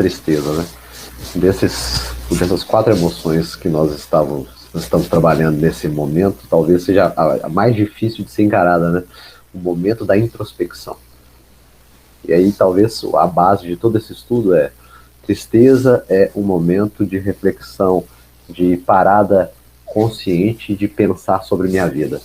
tristeza, né? Dessas quatro emoções que nós estamos trabalhando nesse momento, talvez seja a mais difícil de ser encarada, né? O momento da introspecção. E aí talvez a base de todo esse estudo é: tristeza é um momento de reflexão, de parada consciente de pensar sobre minha vida.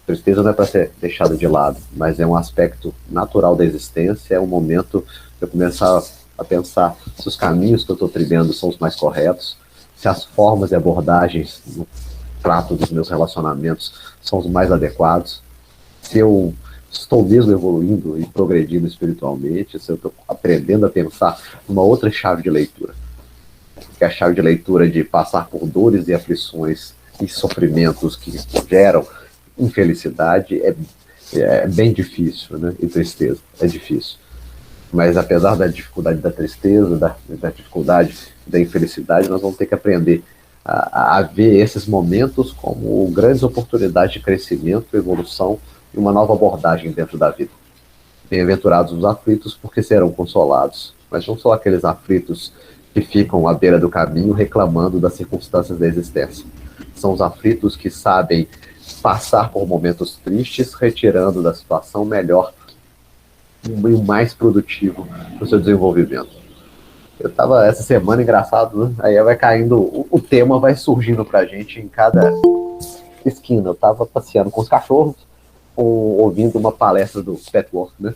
Tristeza não é para ser deixada de lado, mas é um aspecto natural da existência, é um momento de eu começar a pensar se os caminhos que eu estou trilhando são os mais corretos, se as formas e abordagens no trato dos meus relacionamentos são os mais adequados, se eu estou mesmo evoluindo e progredindo espiritualmente, se eu estou aprendendo a pensar numa outra chave de leitura, que é a chave de leitura de passar por dores e aflições e sofrimentos que geram infelicidade, é bem difícil, né? E tristeza, é difícil. Mas apesar da dificuldade da tristeza, da dificuldade da infelicidade, nós vamos ter que aprender a ver esses momentos como grandes oportunidades de crescimento, evolução e uma nova abordagem dentro da vida. Bem-aventurados os aflitos, porque serão consolados. Mas não são aqueles aflitos que ficam à beira do caminho reclamando das circunstâncias da existência. São os aflitos que sabem passar por momentos tristes, retirando da situação melhor e o mais produtivo para o seu desenvolvimento. Eu estava essa semana, engraçado, né? Aí vai caindo, o tema vai surgindo para a gente em cada esquina. Eu estava passeando com os cachorros, ouvindo uma palestra do Petworth, né?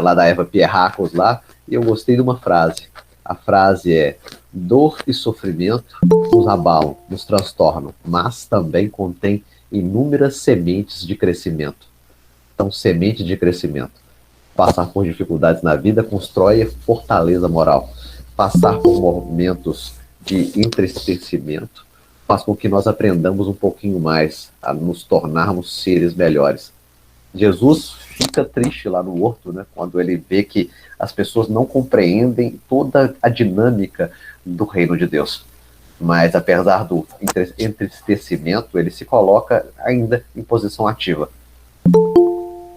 Lá da Eva Pierracos lá, e eu gostei de uma frase. A frase é: dor e sofrimento nos abalam, nos transtornam, mas também contém inúmeras sementes de crescimento. Então, semente de crescimento. Passar por dificuldades na vida constrói fortaleza moral. Passar por momentos de entristecimento faz com que nós aprendamos um pouquinho mais a nos tornarmos seres melhores. Jesus fica triste lá no horto, né, quando ele vê que as pessoas não compreendem toda a dinâmica do reino de Deus. Mas apesar do entristecimento, ele se coloca ainda em posição ativa.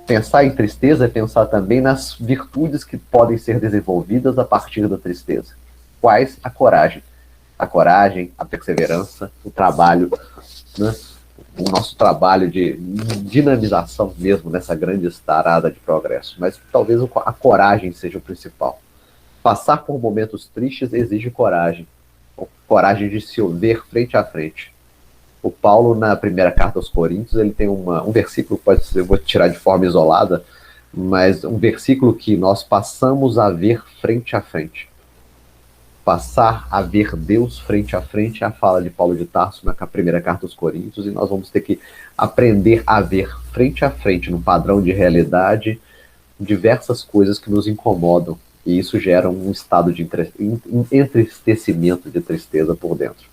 Pensar em tristeza é pensar também nas virtudes que podem ser desenvolvidas a partir da tristeza. Quais? A coragem, a perseverança, o trabalho, né? O nosso trabalho de dinamização mesmo nessa grande estarada de progresso. Mas talvez a coragem seja o principal. Passar por momentos tristes exige coragem. Coragem de se ver frente a frente. O Paulo, na primeira carta aos Coríntios, ele tem um versículo, eu vou tirar de forma isolada, mas um versículo que nós passamos a ver frente a frente. Passar a ver Deus frente a frente é a fala de Paulo de Tarso na primeira carta aos Coríntios, e nós vamos ter que aprender a ver frente a frente, no padrão de realidade, diversas coisas que nos incomodam, e isso gera um estado de entristecimento, de tristeza por dentro.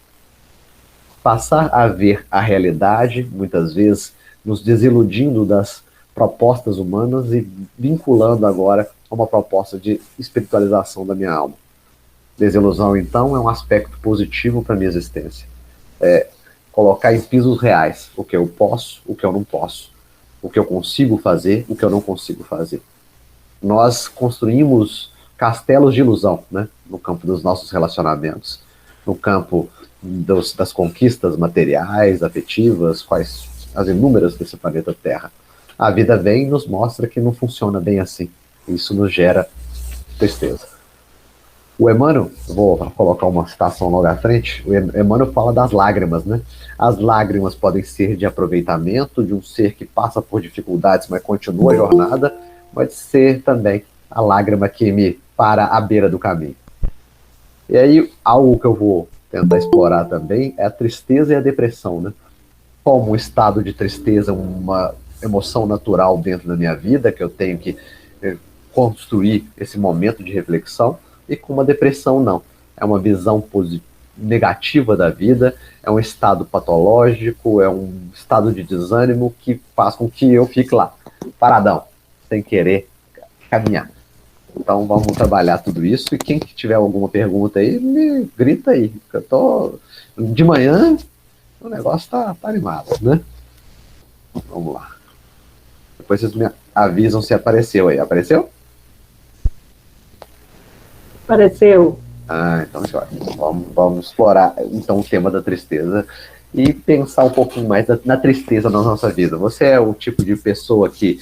Passar a ver a realidade, muitas vezes nos desiludindo das propostas humanas e vinculando agora a uma proposta de espiritualização da minha alma. Desilusão, então, é um aspecto positivo para a minha existência. Colocar em pisos reais o que eu posso, o que eu não posso, o que eu consigo fazer, o que eu não consigo fazer. Nós construímos castelos de ilusão, né, no campo dos nossos relacionamentos, no campo das conquistas materiais, afetivas, quais as inúmeras desse planeta Terra. A vida vem e nos mostra que não funciona bem assim. Isso nos gera tristeza. O Emmanuel, vou colocar uma citação logo à frente, o Emmanuel fala das lágrimas, né? As lágrimas podem ser de aproveitamento de um ser que passa por dificuldades, mas continua a jornada, pode ser também a lágrima que me para à beira do caminho. E aí, algo que eu vou tentar explorar também é a tristeza e a depressão, né? Como um estado de tristeza, uma emoção natural dentro da minha vida, que eu tenho que construir esse momento de reflexão, e com uma depressão não. É uma visão negativa da vida, é um estado patológico, é um estado de desânimo que faz com que eu fique lá, paradão, sem querer caminhar. Então vamos trabalhar tudo isso, e quem tiver alguma pergunta aí, me grita aí. Eu tô de manhã, o negócio tá animado, né? Vamos lá. Depois vocês me avisam se apareceu aí. Apareceu? Apareceu. Então vamos explorar então o tema da tristeza e pensar um pouquinho mais na tristeza na nossa vida. Você é o tipo de pessoa que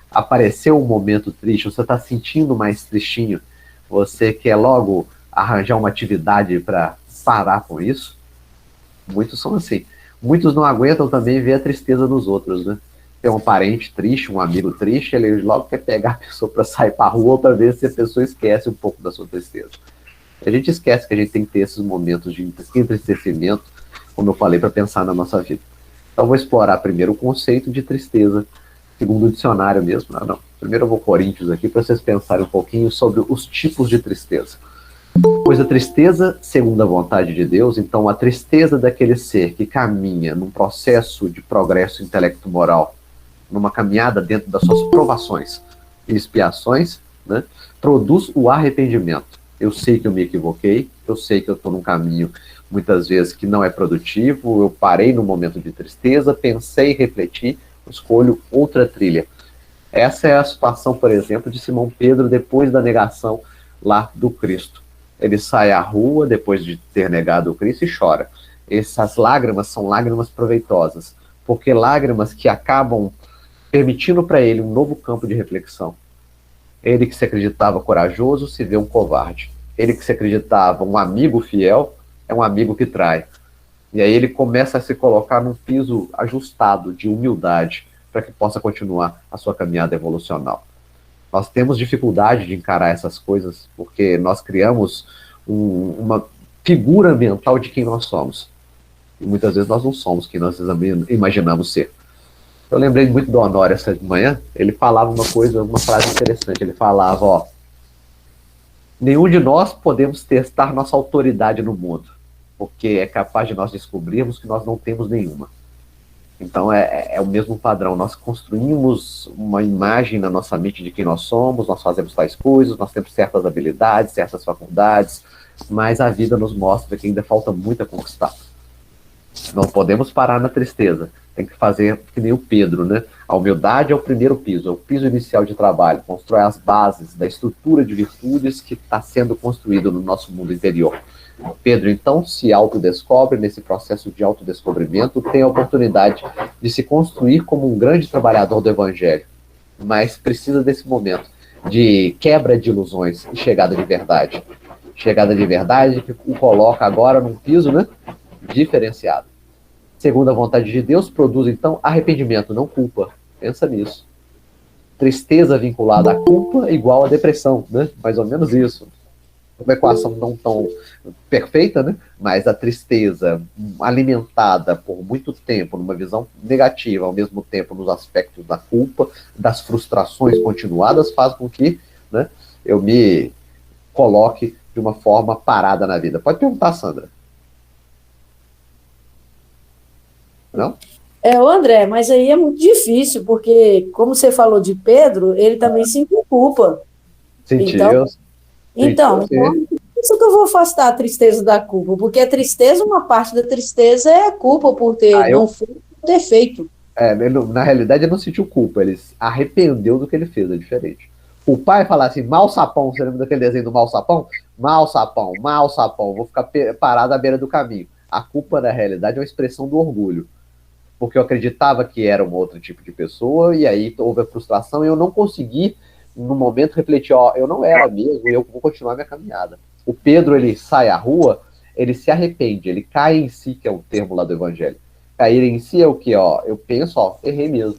apareceu um momento triste, você está sentindo mais tristinho, você quer logo arranjar uma atividade para parar com isso? Muitos são assim. Muitos não aguentam também ver a tristeza dos outros, né? Tem um parente triste, um amigo triste, ele logo quer pegar a pessoa para sair para a rua para ver se a pessoa esquece um pouco da sua tristeza. A gente esquece que a gente tem que ter esses momentos de entristecimento, como eu falei, para pensar na nossa vida. Então, vou explorar primeiro o conceito de tristeza, segundo o dicionário mesmo. Não. Primeiro eu vou Coríntios aqui para vocês pensarem um pouquinho sobre os tipos de tristeza. Pois a tristeza, segundo a vontade de Deus, então a tristeza daquele ser que caminha num processo de progresso intelecto-moral, numa caminhada dentro das suas provações e expiações, né, produz o arrependimento. Eu sei que eu me equivoquei, eu sei que eu estou num caminho, muitas vezes, que não é produtivo, eu parei num momento de tristeza, pensei, refleti, escolho outra trilha. Essa é a situação, por exemplo, de Simão Pedro depois da negação lá do Cristo. Ele sai à rua depois de ter negado o Cristo e chora. Essas lágrimas são lágrimas proveitosas, porque lágrimas que acabam permitindo para ele um novo campo de reflexão. Ele que se acreditava corajoso se vê um covarde. Ele que se acreditava um amigo fiel é um amigo que trai. E aí ele começa a se colocar num piso ajustado de humildade para que possa continuar a sua caminhada evolucional. Nós temos dificuldade de encarar essas coisas porque nós criamos uma figura mental de quem nós somos. E muitas vezes nós não somos quem nós imaginamos ser. Eu lembrei muito do Honório essa manhã, ele falava uma coisa, uma frase interessante, ele falava, ó, nenhum de nós podemos testar nossa autoridade no mundo, porque é capaz de nós descobrirmos que nós não temos nenhuma. Então é o mesmo padrão, nós construímos uma imagem na nossa mente de quem nós somos, nós fazemos tais coisas, nós temos certas habilidades, certas faculdades, mas a vida nos mostra que ainda falta muito a conquistar. Não podemos parar na tristeza, tem que fazer que nem o Pedro, né? A humildade é o primeiro piso, é o piso inicial de trabalho, constrói as bases da estrutura de virtudes que está sendo construído no nosso mundo interior. Pedro, então, se autodescobre nesse processo de autodescobrimento, tem a oportunidade de se construir como um grande trabalhador do Evangelho, mas precisa desse momento de quebra de ilusões e chegada de verdade. Chegada de verdade que o coloca agora num piso, né, diferenciado. Segundo a vontade de Deus, produz, então, arrependimento, não culpa. Pensa nisso. Tristeza vinculada à culpa igual a depressão, né? Mais ou menos isso. Uma equação não tão perfeita, né? Mas a tristeza alimentada por muito tempo numa visão negativa, ao mesmo tempo nos aspectos da culpa, das frustrações continuadas, faz com que, né, eu me coloque de uma forma parada na vida. Pode perguntar, Sandra. Não? O André, mas aí é muito difícil, porque, como você falou de Pedro, ele também se culpa. Sentiu. Então, isso que eu vou afastar a tristeza da culpa, porque a tristeza, uma parte da tristeza é a culpa por ter não feito, ter feito. Na realidade, ele não sentiu culpa, ele arrependeu do que ele fez, é diferente. O pai falar assim, mal sapão, você lembra daquele desenho do mal sapão? Mal sapão, vou ficar parado à beira do caminho. A culpa, na realidade, é uma expressão do orgulho. Porque eu acreditava que era um outro tipo de pessoa, e aí houve a frustração, e eu não consegui, no momento, refletir, eu não era mesmo, e eu vou continuar minha caminhada. O Pedro, ele sai à rua, ele se arrepende, ele cai em si, que é o termo lá do Evangelho. Cair em si é o que, eu penso, errei mesmo.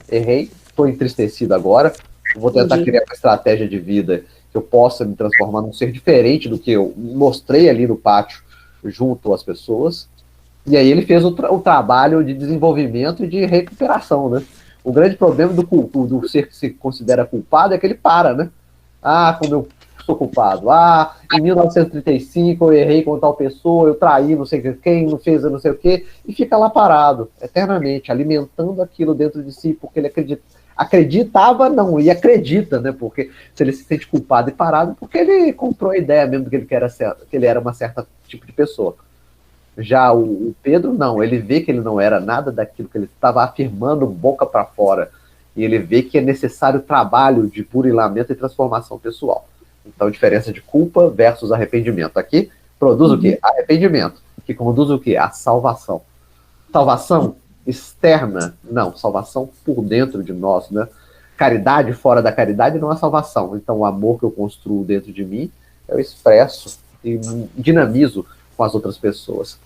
Errei, estou entristecido agora, vou tentar criar uma estratégia de vida que eu possa me transformar num ser diferente do que eu mostrei ali no pátio, junto às pessoas. E aí ele fez o trabalho de desenvolvimento e de recuperação, né? O grande problema do ser que se considera culpado é que ele para, né? Como eu sou culpado. Em 1935 eu errei com tal pessoa, eu traí não sei quem, não fez não sei o quê, e fica lá parado, eternamente, alimentando aquilo dentro de si, porque ele acreditava, não, e acredita, né? Porque se ele se sente culpado e parado, porque ele comprou a ideia mesmo que ele era uma certa tipo de pessoa. Já o Pedro, não, ele vê que ele não era nada daquilo que ele estava afirmando boca para fora, e ele vê que é necessário trabalho de burilamento e transformação pessoal. Então, diferença de culpa versus arrependimento. Aqui, produz o quê? Arrependimento, que conduz o quê? A salvação. Salvação externa? Não, salvação por dentro de nós, né? Caridade fora da caridade não é salvação. Então, o amor que eu construo dentro de mim, eu expresso e dinamizo com as outras pessoas.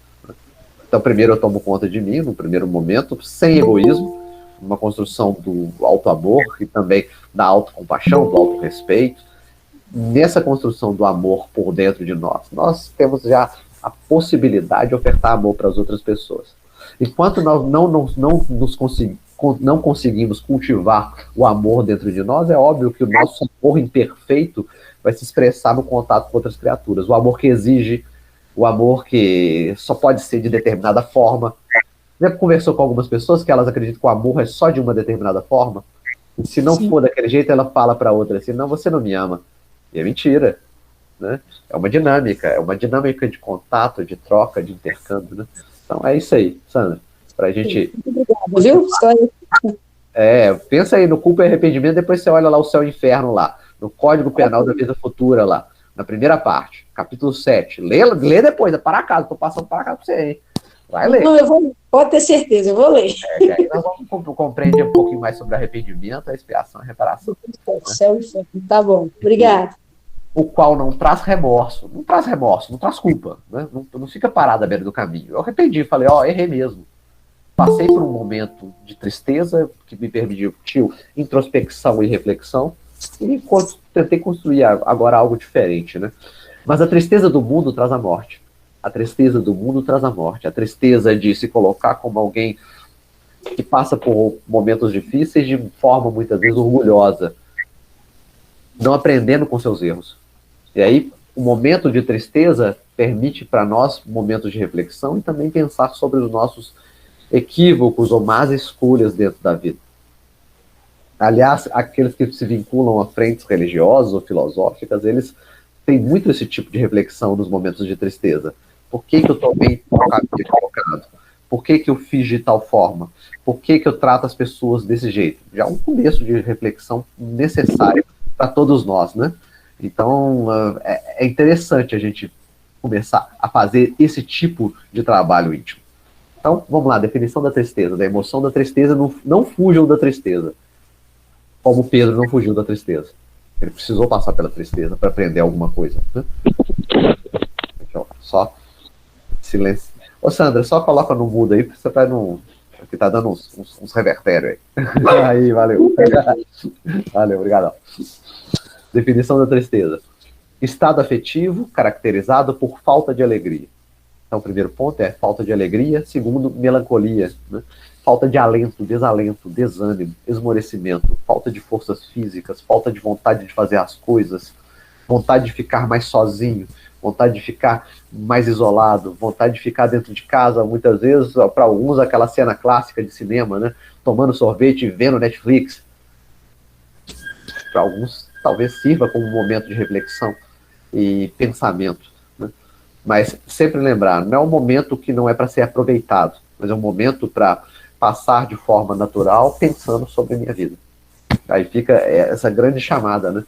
Então, primeiro eu tomo conta de mim, no primeiro momento, sem egoísmo, uma construção do auto-amor e também da autocompaixão, do auto-respeito. Nessa construção do amor por dentro de nós, nós temos já a possibilidade de ofertar amor para as outras pessoas. Enquanto nós não conseguimos cultivar o amor dentro de nós, é óbvio que o nosso amor imperfeito vai se expressar no contato com outras criaturas. O amor que exige, o amor que só pode ser de determinada forma. Você já conversou com algumas pessoas que elas acreditam que o amor é só de uma determinada forma? E se não for daquele jeito, ela fala para outra assim, não, você não me ama. E é mentira. Né? É uma dinâmica de contato, de troca, de intercâmbio. Né? Então é isso aí, Sandra. Pra gente. Muito obrigada, viu? Pensa aí no culpa e arrependimento, depois você olha lá o céu e o inferno lá, no Código Penal da Vida Futura lá, na primeira parte, capítulo 7. Lê depois, é para casa, tô passando para cá pra você, hein? Vai ler. Não, pode ter certeza, eu vou ler. Que aí nós vamos compreender um pouquinho mais sobre arrependimento, a expiação e a reparação. Céu e inferno, tá bom, obrigado. O qual não traz remorso, não traz culpa, né? Não fica parado à beira do caminho. Eu arrependi, falei, errei mesmo. Passei por um momento de tristeza que me permitiu introspecção e reflexão e tentei construir agora algo diferente, né? Mas a tristeza do mundo traz a morte. A tristeza do mundo traz a morte. A tristeza de se colocar como alguém que passa por momentos difíceis de forma muitas vezes orgulhosa, não aprendendo com seus erros. E aí, o momento de tristeza permite para nós momentos de reflexão e também pensar sobre os nossos equívocos ou más escolhas dentro da vida. Aliás, aqueles que se vinculam a frentes religiosas ou filosóficas, eles têm muito esse tipo de reflexão nos momentos de tristeza. Por que eu estou bem equivocado? Por que eu fiz de tal forma? Por que eu trato as pessoas desse jeito? Já um começo de reflexão necessário para todos nós, né? Então, é interessante a gente começar a fazer esse tipo de trabalho íntimo. Então, vamos lá, definição da tristeza, da emoção da tristeza, não fujam da tristeza. Como Pedro não fugiu da tristeza. Ele precisou passar pela tristeza para aprender alguma coisa. Né? Só silêncio. Ô, Sandra, só coloca no mudo aí, porque você vai no... Aqui tá dando uns revertérios aí. Aí, valeu. Valeu, obrigado. Definição da tristeza. Estado afetivo caracterizado por falta de alegria. Então, o primeiro ponto é falta de alegria. Segundo, melancolia. Né? Falta de alento, desalento, desânimo, esmorecimento, falta de forças físicas, falta de vontade de fazer as coisas, vontade de ficar mais sozinho, vontade de ficar mais isolado, vontade de ficar dentro de casa, muitas vezes, para alguns, aquela cena clássica de cinema, né? Tomando sorvete e vendo Netflix. Para alguns, talvez sirva como um momento de reflexão e pensamento. Né? Mas sempre lembrar, não é um momento que não é para ser aproveitado, mas é um momento para passar de forma natural, pensando sobre a minha vida. Aí fica essa grande chamada, né?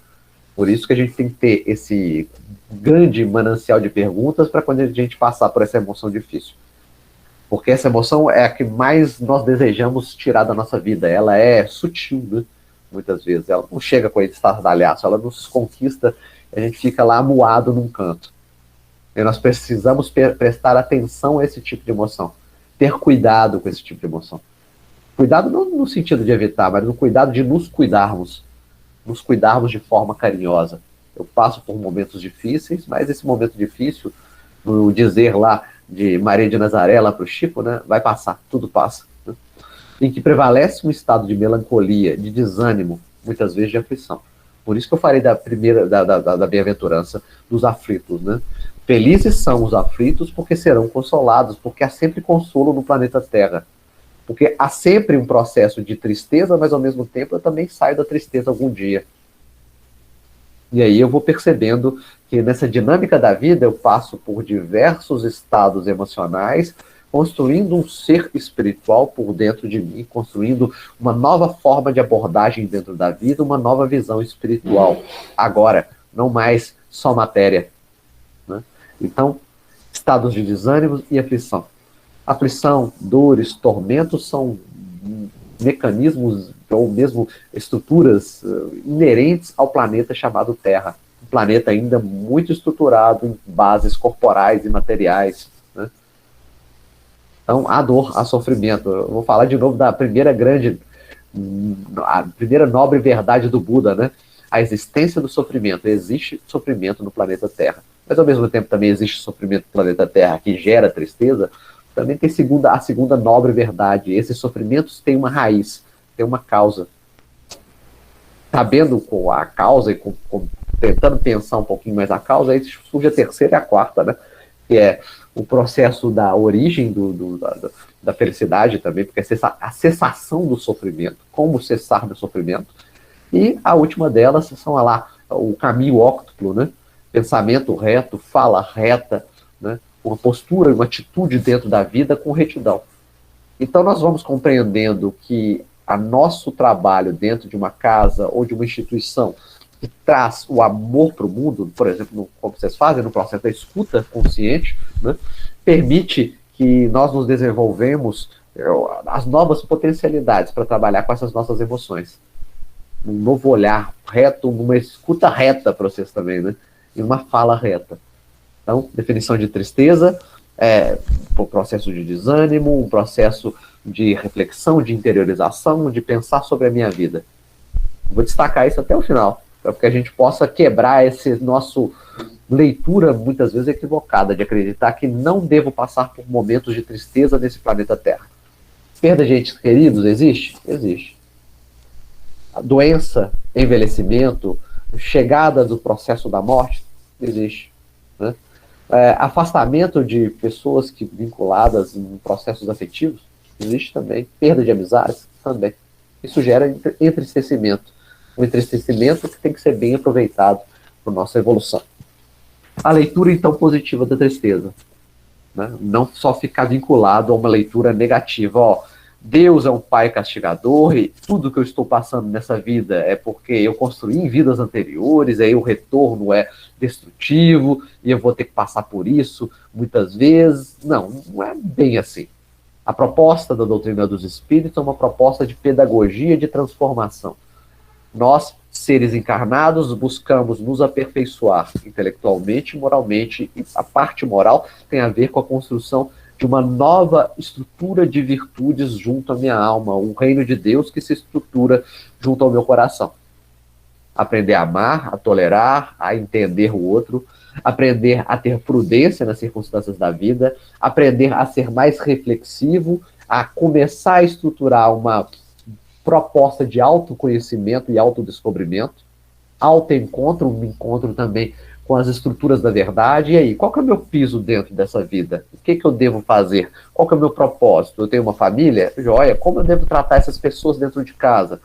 Por isso que a gente tem que ter esse grande manancial de perguntas para quando a gente passar por essa emoção difícil. Porque essa emoção é a que mais nós desejamos tirar da nossa vida. Ela é sutil, né? Muitas vezes. Ela não chega com esse estardalhaço, ela nos conquista e a gente fica lá amuado num canto. E nós precisamos prestar atenção a esse tipo de emoção. Ter cuidado com esse tipo de emoção. Cuidado não no sentido de evitar, mas no cuidado de nos cuidarmos de forma carinhosa. Eu passo por momentos difíceis, mas esse momento difícil, no dizer lá de Maria de Nazaré, lá para o Chico, né, vai passar, tudo passa. Né? Em que prevalece um estado de melancolia, de desânimo, muitas vezes de aflição. Por isso que eu falei da bem-aventurança dos aflitos, né? Felizes são os aflitos porque serão consolados, porque há sempre consolo no planeta Terra. Porque há sempre um processo de tristeza, mas ao mesmo tempo eu também saio da tristeza algum dia. E aí eu vou percebendo que nessa dinâmica da vida eu passo por diversos estados emocionais, construindo um ser espiritual por dentro de mim, construindo uma nova forma de abordagem dentro da vida, uma nova visão espiritual. Agora, não mais só matéria, né? Então, estados de desânimo e aflição. Aflição, dores, tormentos são mecanismos ou mesmo estruturas inerentes ao planeta chamado Terra. Um planeta ainda muito estruturado em bases corporais e materiais, né? Então, há dor, há sofrimento. Eu vou falar de novo da primeira nobre verdade do Buda, né? A existência do sofrimento. Existe sofrimento no planeta Terra. Mas, ao mesmo tempo, também existe sofrimento no planeta Terra que gera tristeza. Também tem a segunda nobre verdade. Esses sofrimentos têm uma raiz, têm uma causa. Sabendo com a causa e tentando pensar um pouquinho mais a causa, aí surge a terceira e a quarta, né? Que é o processo da origem da felicidade também, porque a cessação do sofrimento, como cessar do sofrimento. E a última delas são lá o caminho óctuplo, né? Pensamento reto, fala reta, né? Uma postura, uma atitude dentro da vida com retidão. Então nós vamos compreendendo que o nosso trabalho dentro de uma casa ou de uma instituição que traz o amor para o mundo, por exemplo, como vocês fazem no processo da escuta consciente, né, permite que nós nos desenvolvemos as novas potencialidades para trabalhar com essas nossas emoções. Um novo olhar reto, uma escuta reta para vocês também, né? E uma fala reta. Então, definição de tristeza, um processo de desânimo, um processo de reflexão, de interiorização, de pensar sobre a minha vida. Vou destacar isso até o final, para que a gente possa quebrar esse nosso leitura, muitas vezes equivocada, de acreditar que não devo passar por momentos de tristeza nesse planeta Terra. Perda de entes queridos existe? Existe. A doença, envelhecimento, chegada do processo da morte, existe, né? Afastamento de pessoas vinculadas em processos afetivos, existe também. Perda de amizades, também. Isso gera entristecimento. Um entristecimento que tem que ser bem aproveitado para a nossa evolução. A leitura, então, positiva da tristeza, né? Não só ficar vinculado a uma leitura negativa. Deus é um pai castigador e tudo que eu estou passando nessa vida é porque eu construí em vidas anteriores, aí o retorno é destrutivo e eu vou ter que passar por isso muitas vezes. Não, não é bem assim. A proposta da doutrina dos espíritos é uma proposta de pedagogia de transformação. Nós, seres encarnados, buscamos nos aperfeiçoar intelectualmente e moralmente, e a parte moral tem a ver com a construção de uma nova estrutura de virtudes junto à minha alma, um reino de Deus que se estrutura junto ao meu coração. Aprender a amar, a tolerar, a entender o outro, aprender a ter prudência nas circunstâncias da vida, aprender a ser mais reflexivo, a começar a estruturar uma proposta de autoconhecimento e autodescobrimento, autoencontro, um encontro também com as estruturas da verdade. E aí, qual que é o meu piso dentro dessa vida? O que eu devo fazer? Qual que é o meu propósito? Eu tenho uma família? Joia, como eu devo tratar essas pessoas dentro de casa?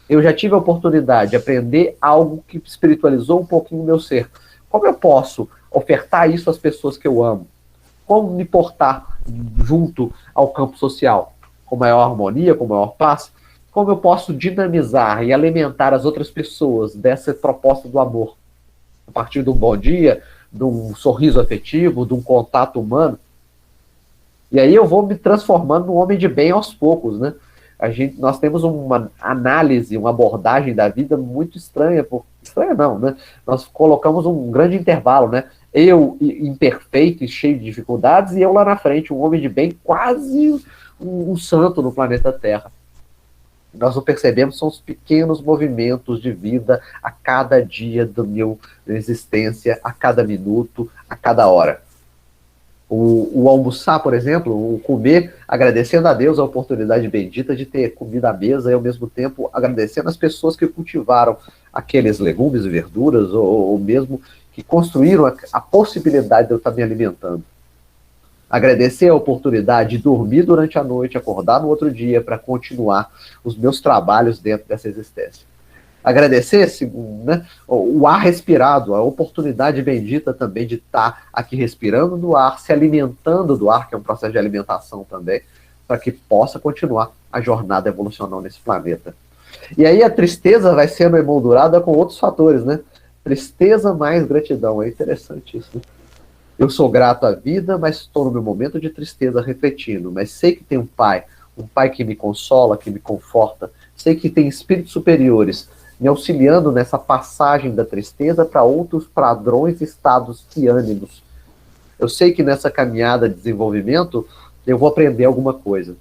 Eu já tive a oportunidade de aprender algo que espiritualizou um pouquinho o meu ser. Como eu posso ofertar isso às pessoas que eu amo? Como me portar junto ao campo social? Com maior harmonia, com maior paz? Como eu posso dinamizar e alimentar as outras pessoas dessa proposta do amor? A partir de um bom dia, de um sorriso afetivo, de um contato humano. E aí eu vou me transformando num homem de bem aos poucos, né? Nós temos uma análise, uma abordagem da vida muito estranha. Estranha não, né? Nós colocamos um grande intervalo, né? Eu imperfeito e cheio de dificuldades, e eu lá na frente, um homem de bem, quase um santo no planeta Terra. Nós não percebemos, são os pequenos movimentos de vida a cada dia da minha existência, a cada minuto, a cada hora. O almoçar, por exemplo, o comer, agradecendo a Deus a oportunidade bendita de ter comida à mesa e, ao mesmo tempo, agradecendo as pessoas que cultivaram aqueles legumes e verduras, ou mesmo que construíram a possibilidade de eu estar me alimentando. Agradecer a oportunidade de dormir durante a noite, acordar no outro dia para continuar os meus trabalhos dentro dessa existência. Agradecer, né, o ar respirado, a oportunidade bendita também de estar aqui respirando do ar, se alimentando do ar, que é um processo de alimentação também, para que possa continuar a jornada evolucional nesse planeta. E aí a tristeza vai sendo emoldurada com outros fatores, né? Tristeza mais gratidão, é interessante isso, né? Eu sou grato à vida, mas estou no meu momento de tristeza refletindo. Mas sei que tem um pai que me consola, que me conforta. Sei que tem espíritos superiores me auxiliando nessa passagem da tristeza para outros padrões, estados e ânimos. Eu sei que nessa caminhada de desenvolvimento eu vou aprender alguma coisa.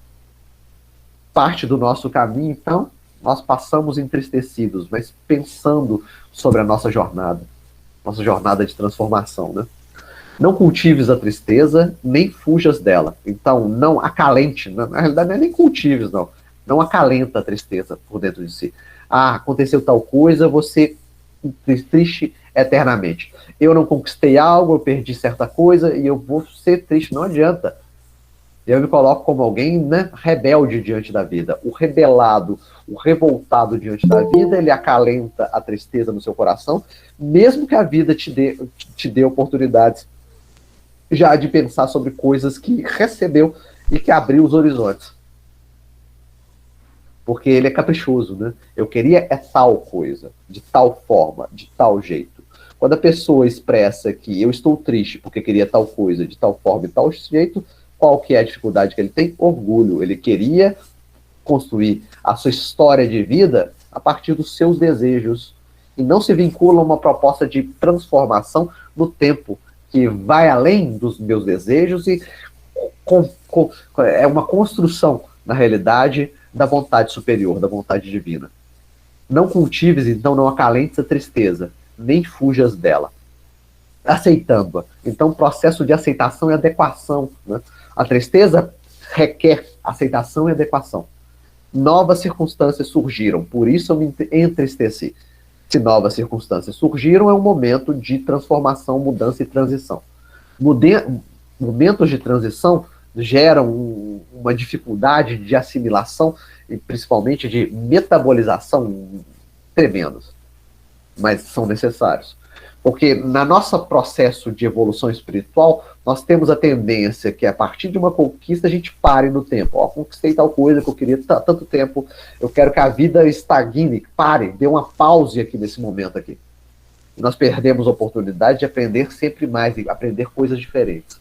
Parte do nosso caminho, então, nós passamos entristecidos, mas pensando sobre a nossa jornada de transformação, né? Não cultives a tristeza, nem fujas dela. Então, não acalente. Na realidade, não é nem cultives, não. Não acalenta a tristeza por dentro de si. Ah, aconteceu tal coisa, você triste eternamente. Eu não conquistei algo, eu perdi certa coisa e eu vou ser triste. Não adianta. Eu me coloco como alguém, né, rebelde diante da vida. O rebelado, o revoltado diante da vida, ele acalenta a tristeza no seu coração, mesmo que a vida te dê oportunidades já de pensar sobre coisas que recebeu e que abriu os horizontes. Porque ele é caprichoso, né? Eu queria é tal coisa, de tal forma, de tal jeito. Quando a pessoa expressa que eu estou triste porque queria tal coisa, de tal forma e tal jeito, qual que é a dificuldade que ele tem? Orgulho. Ele queria construir a sua história de vida a partir dos seus desejos e não se vincula a uma proposta de transformação no tempo, que vai além dos meus desejos e é uma construção, na realidade, da vontade superior, da vontade divina. Não cultives, então, não acalentes a tristeza, nem fujas dela, aceitando-a. Então, processo de aceitação e adequação, né? A tristeza requer aceitação e adequação. Novas circunstâncias surgiram, por isso eu me entristeci. Se novas circunstâncias surgiram, é um momento de transformação, mudança e transição. Momentos de transição geram uma dificuldade de assimilação e principalmente de metabolização tremendos, mas são necessários. Porque no nosso processo de evolução espiritual, nós temos a tendência que a partir de uma conquista a gente pare no tempo. Ó, conquistei tal coisa que eu queria tanto tempo, eu quero que a vida estagne, pare, dê uma pause aqui nesse momento aqui. E nós perdemos a oportunidade de aprender sempre mais, e aprender coisas diferentes.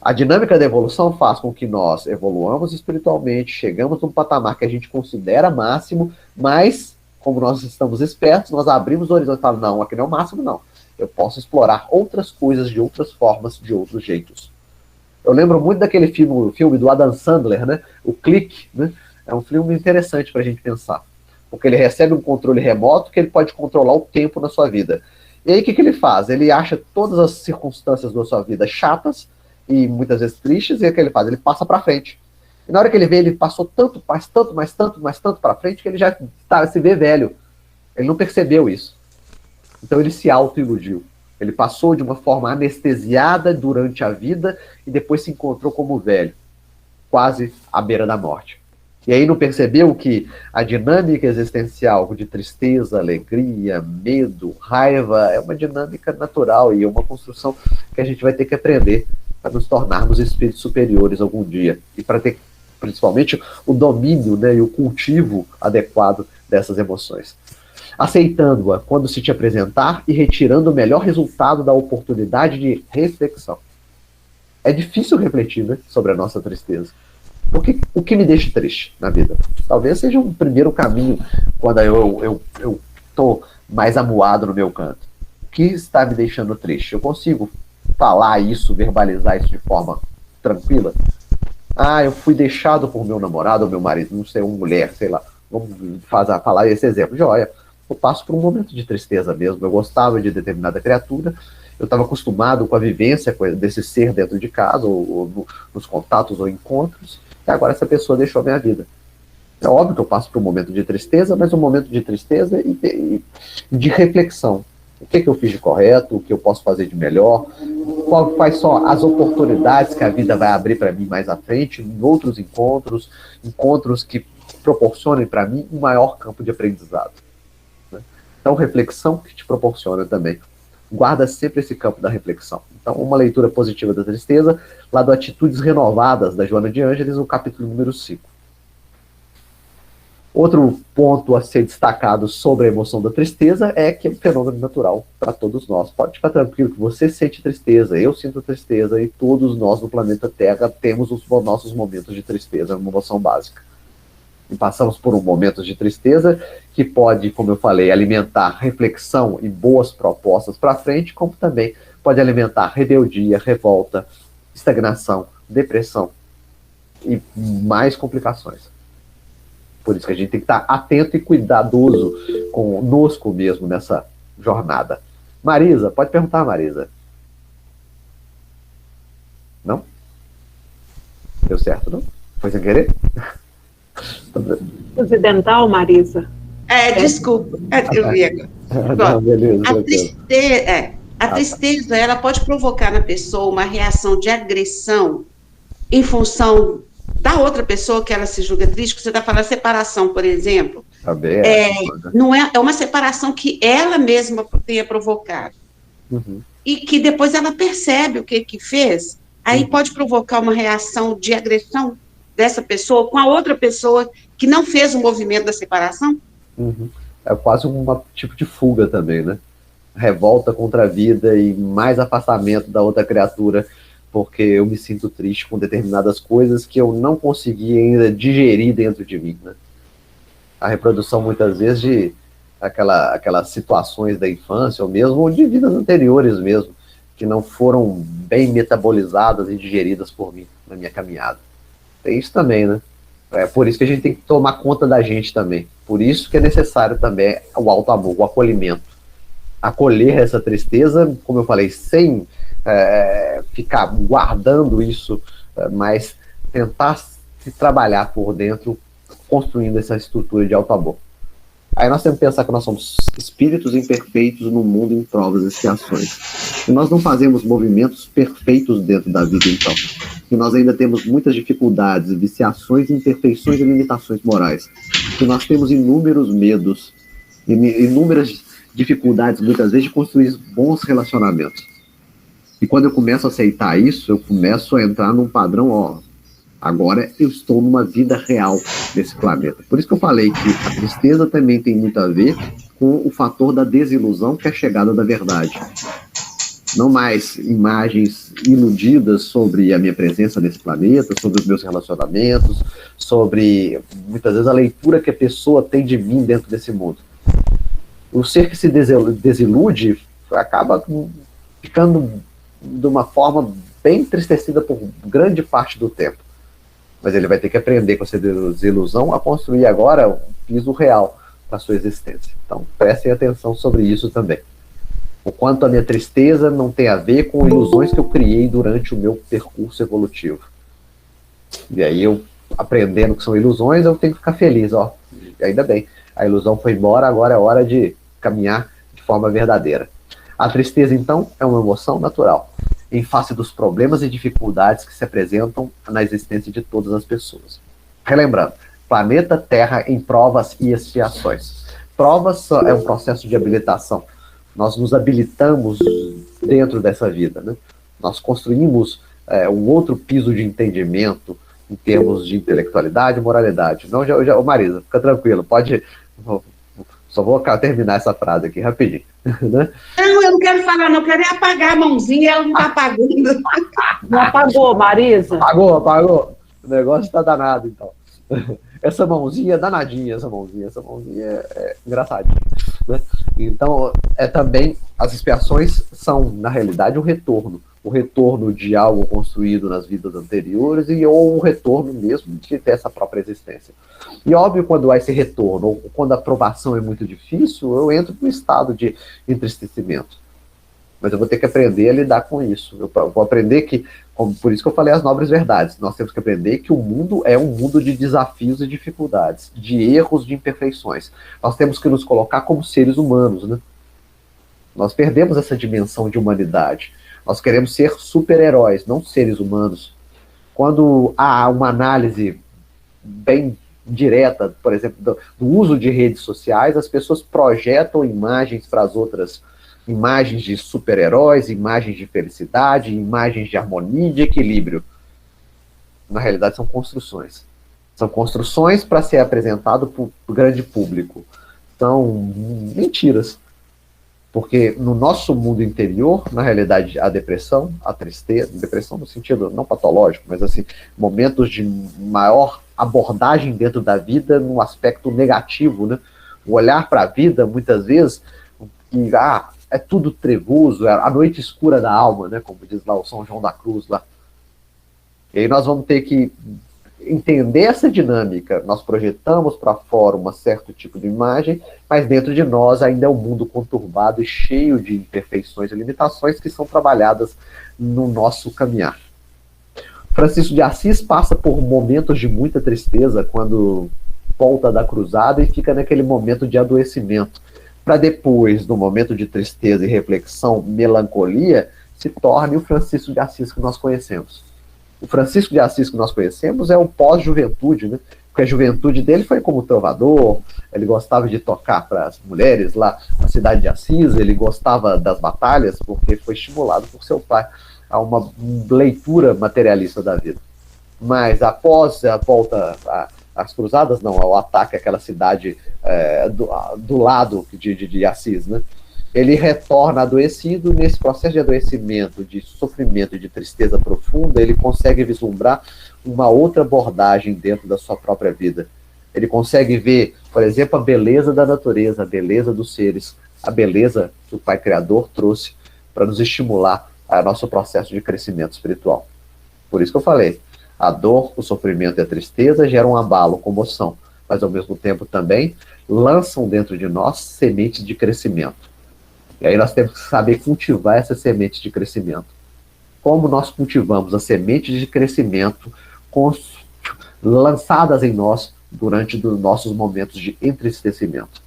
A dinâmica da evolução faz com que nós evoluamos espiritualmente, chegamos num patamar que a gente considera máximo, mas como nós estamos espertos, nós abrimos o horizonte e falamos, não, aqui não é o máximo, não. Eu posso explorar outras coisas de outras formas, de outros jeitos. Eu lembro muito daquele filme do Adam Sandler, né? O Clique, né? É um filme interessante para a gente pensar. Porque ele recebe um controle remoto que ele pode controlar o tempo na sua vida. E aí o que ele faz? Ele acha todas as circunstâncias da sua vida chatas e muitas vezes tristes, e o que ele faz? Ele passa para frente. E na hora que ele vê, ele passou tanto para frente, que ele já se vê velho. Ele não percebeu isso. Então ele se auto-iludiu. Ele passou de uma forma anestesiada durante a vida e depois se encontrou como velho, quase à beira da morte. E aí não percebeu que a dinâmica existencial de tristeza, alegria, medo, raiva é uma dinâmica natural e é uma construção que a gente vai ter que aprender para nos tornarmos espíritos superiores algum dia e para ter principalmente o domínio, né, e o cultivo adequado dessas emoções. Aceitando-a quando se te apresentar e retirando o melhor resultado da oportunidade de reflexão. É difícil refletir, né, sobre a nossa tristeza. Porque o que me deixa triste na vida? Talvez seja um primeiro caminho quando eu estou mais amuado no meu canto. O que está me deixando triste? Eu consigo falar isso, verbalizar isso de forma tranquila? Ah, eu fui deixado por meu namorado ou meu marido, não sei, uma mulher, sei lá. Vamos falar esse exemplo. Joia, eu passo por um momento de tristeza mesmo. Eu gostava de determinada criatura, eu estava acostumado com a vivência desse ser dentro de casa, ou nos contatos ou encontros, e agora essa pessoa deixou a minha vida. É óbvio que eu passo por um momento de tristeza, mas um momento de tristeza e de reflexão. O que eu fiz de correto, o que eu posso fazer de melhor, quais são as oportunidades que a vida vai abrir para mim mais à frente, em outros encontros que proporcionem para mim um maior campo de aprendizado. Né? Então, reflexão que te proporciona também. Guarda sempre esse campo da reflexão. Então, uma leitura positiva da tristeza, lá do Atitudes Renovadas, da Joana de Ângeles, no capítulo número 5. Outro ponto a ser destacado sobre a emoção da tristeza é que é um fenômeno natural para todos nós. Pode ficar tranquilo que você sente tristeza, eu sinto tristeza e todos nós no planeta Terra temos os nossos momentos de tristeza, uma emoção básica. E passamos por um momento de tristeza que pode, como eu falei, alimentar reflexão e boas propostas para frente, como também pode alimentar rebeldia, revolta, estagnação, depressão e mais complicações. Por isso que a gente tem que estar atento e cuidadoso conosco mesmo nessa jornada. Marisa, pode perguntar, Marisa. Não? Deu certo, não? Foi sem querer? Ocidental, Marisa? Desculpa. Eu vi agora. Não, beleza, a tristeza, ela pode provocar na pessoa uma reação de agressão em função da outra pessoa que ela se julga triste, que você está falando separação, por exemplo. Não é uma separação que ela mesma tenha provocado. Uhum. E que depois ela percebe o que fez, aí pode provocar uma reação de agressão dessa pessoa com a outra pessoa que não fez o movimento da separação. Uhum. É quase um tipo de fuga também, né? Revolta contra a vida e mais afastamento da outra criatura, porque eu me sinto triste com determinadas coisas que eu não consegui ainda digerir dentro de mim, né? A reprodução, muitas vezes, de aquelas situações da infância, ou mesmo de vidas anteriores mesmo, que não foram bem metabolizadas e digeridas por mim na minha caminhada. Tem isso também, né? É por isso que a gente tem que tomar conta da gente também. Por isso que é necessário também o auto-amor, o acolhimento. Acolher essa tristeza, como eu falei, sem ficar guardando isso, mas tentar se trabalhar por dentro, construindo essa estrutura de auto-amor. Aí nós temos que pensar que nós somos espíritos imperfeitos no mundo em provas e expiações. E nós não fazemos movimentos perfeitos dentro da vida, então. E nós ainda temos muitas dificuldades, viciações, imperfeições e limitações morais. E nós temos inúmeros medos, inúmeras dificuldades, muitas vezes, de construir bons relacionamentos. E quando eu começo a aceitar isso, eu começo a entrar num padrão, agora eu estou numa vida real nesse planeta. Por isso que eu falei que a tristeza também tem muito a ver com o fator da desilusão, que é a chegada da verdade. Não mais imagens iludidas sobre a minha presença nesse planeta, sobre os meus relacionamentos, sobre, muitas vezes, a leitura que a pessoa tem de mim dentro desse mundo. O ser que se desilude acaba ficando de uma forma bem entristecida por grande parte do tempo. Mas ele vai ter que aprender com essa desilusão a construir agora um piso real para a sua existência. Então, prestem atenção sobre isso também. O quanto a minha tristeza não tem a ver com ilusões que eu criei durante o meu percurso evolutivo. E aí, eu aprendendo que são ilusões, eu tenho que ficar feliz. E ainda bem, a ilusão foi embora, agora é hora de caminhar de forma verdadeira. A tristeza, então, é uma emoção natural, em face dos problemas e dificuldades que se apresentam na existência de todas as pessoas. Relembrando, planeta Terra em provas e expiações. Provas é um processo de habilitação. Nós nos habilitamos dentro dessa vida, né? Nós construímos um outro piso de entendimento em termos de intelectualidade e moralidade. Não, Marisa, fica tranquilo, pode... Só vou terminar essa frase aqui rapidinho. Né? Não, eu não quero falar, não. Eu quero apagar a mãozinha, ela não está apagando. Não apagou, Marisa? Apagou. O negócio está danado, então. Essa mãozinha é danadinha, essa mãozinha é engraçadinha. Né? Então, também, as expiações são, na realidade, um retorno. O retorno de algo construído nas vidas anteriores ou um retorno mesmo de ter essa própria existência. E óbvio, quando há esse retorno, ou quando a aprovação é muito difícil, eu entro num estado de entristecimento. Mas eu vou ter que aprender a lidar com isso. Eu vou aprender que, por isso que eu falei as nobres verdades, nós temos que aprender que o mundo é um mundo de desafios e dificuldades, de erros, de imperfeições. Nós temos que nos colocar como seres humanos, né? Nós perdemos essa dimensão de humanidade. Nós queremos ser super-heróis, não seres humanos. Quando há uma análise bem direta, por exemplo, do uso de redes sociais, as pessoas projetam imagens para as outras, imagens de super-heróis, imagens de felicidade, imagens de harmonia e de equilíbrio. Na realidade, são construções. São construções para ser apresentado para o grande público. São mentiras. Porque no nosso mundo interior, na realidade, a depressão, a tristeza, depressão no sentido não patológico, mas assim, momentos de maior abordagem dentro da vida no aspecto negativo, né? O olhar para a vida, muitas vezes, que é tudo trevoso, é a noite escura da alma, né? Como diz lá o São João da Cruz lá. E aí nós vamos ter que entender essa dinâmica. Nós projetamos para fora um certo tipo de imagem, mas dentro de nós ainda é um mundo conturbado e cheio de imperfeições e limitações que são trabalhadas no nosso caminhar. Francisco de Assis passa por momentos de muita tristeza quando volta da cruzada e fica naquele momento de adoecimento, para depois, no momento de tristeza e reflexão, melancolia, se torne o Francisco de Assis que nós conhecemos. O Francisco de Assis que nós conhecemos é o pós-juventude, né? Porque a juventude dele foi como trovador, ele gostava de tocar para as mulheres lá na cidade de Assis, ele gostava das batalhas porque foi estimulado por seu pai a uma leitura materialista da vida. Mas após a volta às cruzadas, não, ao ataque àquela cidade do lado de Assis, né? Ele retorna adoecido. Nesse processo de adoecimento, de sofrimento e de tristeza profunda, ele consegue vislumbrar uma outra abordagem dentro da sua própria vida. Ele consegue ver, por exemplo, a beleza da natureza, a beleza dos seres, a beleza que o Pai Criador trouxe para nos estimular a nosso processo de crescimento espiritual. Por isso que eu falei, a dor, o sofrimento e a tristeza geram um abalo, comoção, mas ao mesmo tempo também lançam dentro de nós sementes de crescimento. E aí nós temos que saber cultivar essas sementes de crescimento. Como nós cultivamos as sementes de crescimento lançadas em nós durante os nossos momentos de entristecimento.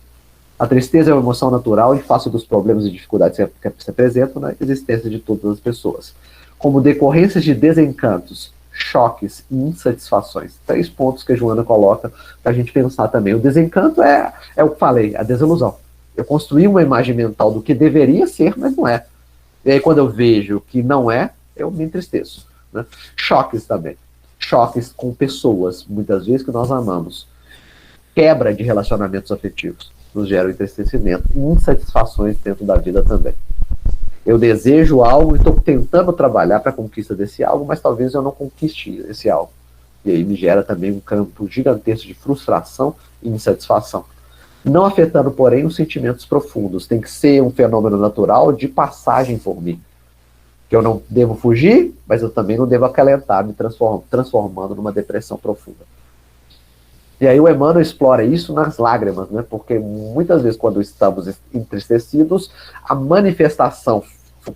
A tristeza é uma emoção natural e face dos problemas e dificuldades que se apresentam na existência de todas as pessoas. Como decorrências de desencantos, choques e insatisfações. 3 pontos que a Joana coloca para a gente pensar também. O desencanto é o que falei, a desilusão. Eu construí uma imagem mental do que deveria ser, mas não é. E aí, quando eu vejo que não é, eu me entristeço. Né? Choques também. Choques com pessoas, muitas vezes, que nós amamos. Quebra de relacionamentos afetivos nos gera entristecimento e insatisfações dentro da vida também. Eu desejo algo e estou tentando trabalhar para a conquista desse algo, mas talvez eu não conquiste esse algo. E aí me gera também um campo gigantesco de frustração e insatisfação. Não afetando, porém, os sentimentos profundos. Tem que ser um fenômeno natural de passagem por mim. Que eu não devo fugir, mas eu também não devo acalentar, me transformando numa depressão profunda. E aí o Emmanuel explora isso nas lágrimas, né? Porque muitas vezes, quando estamos entristecidos, a manifestação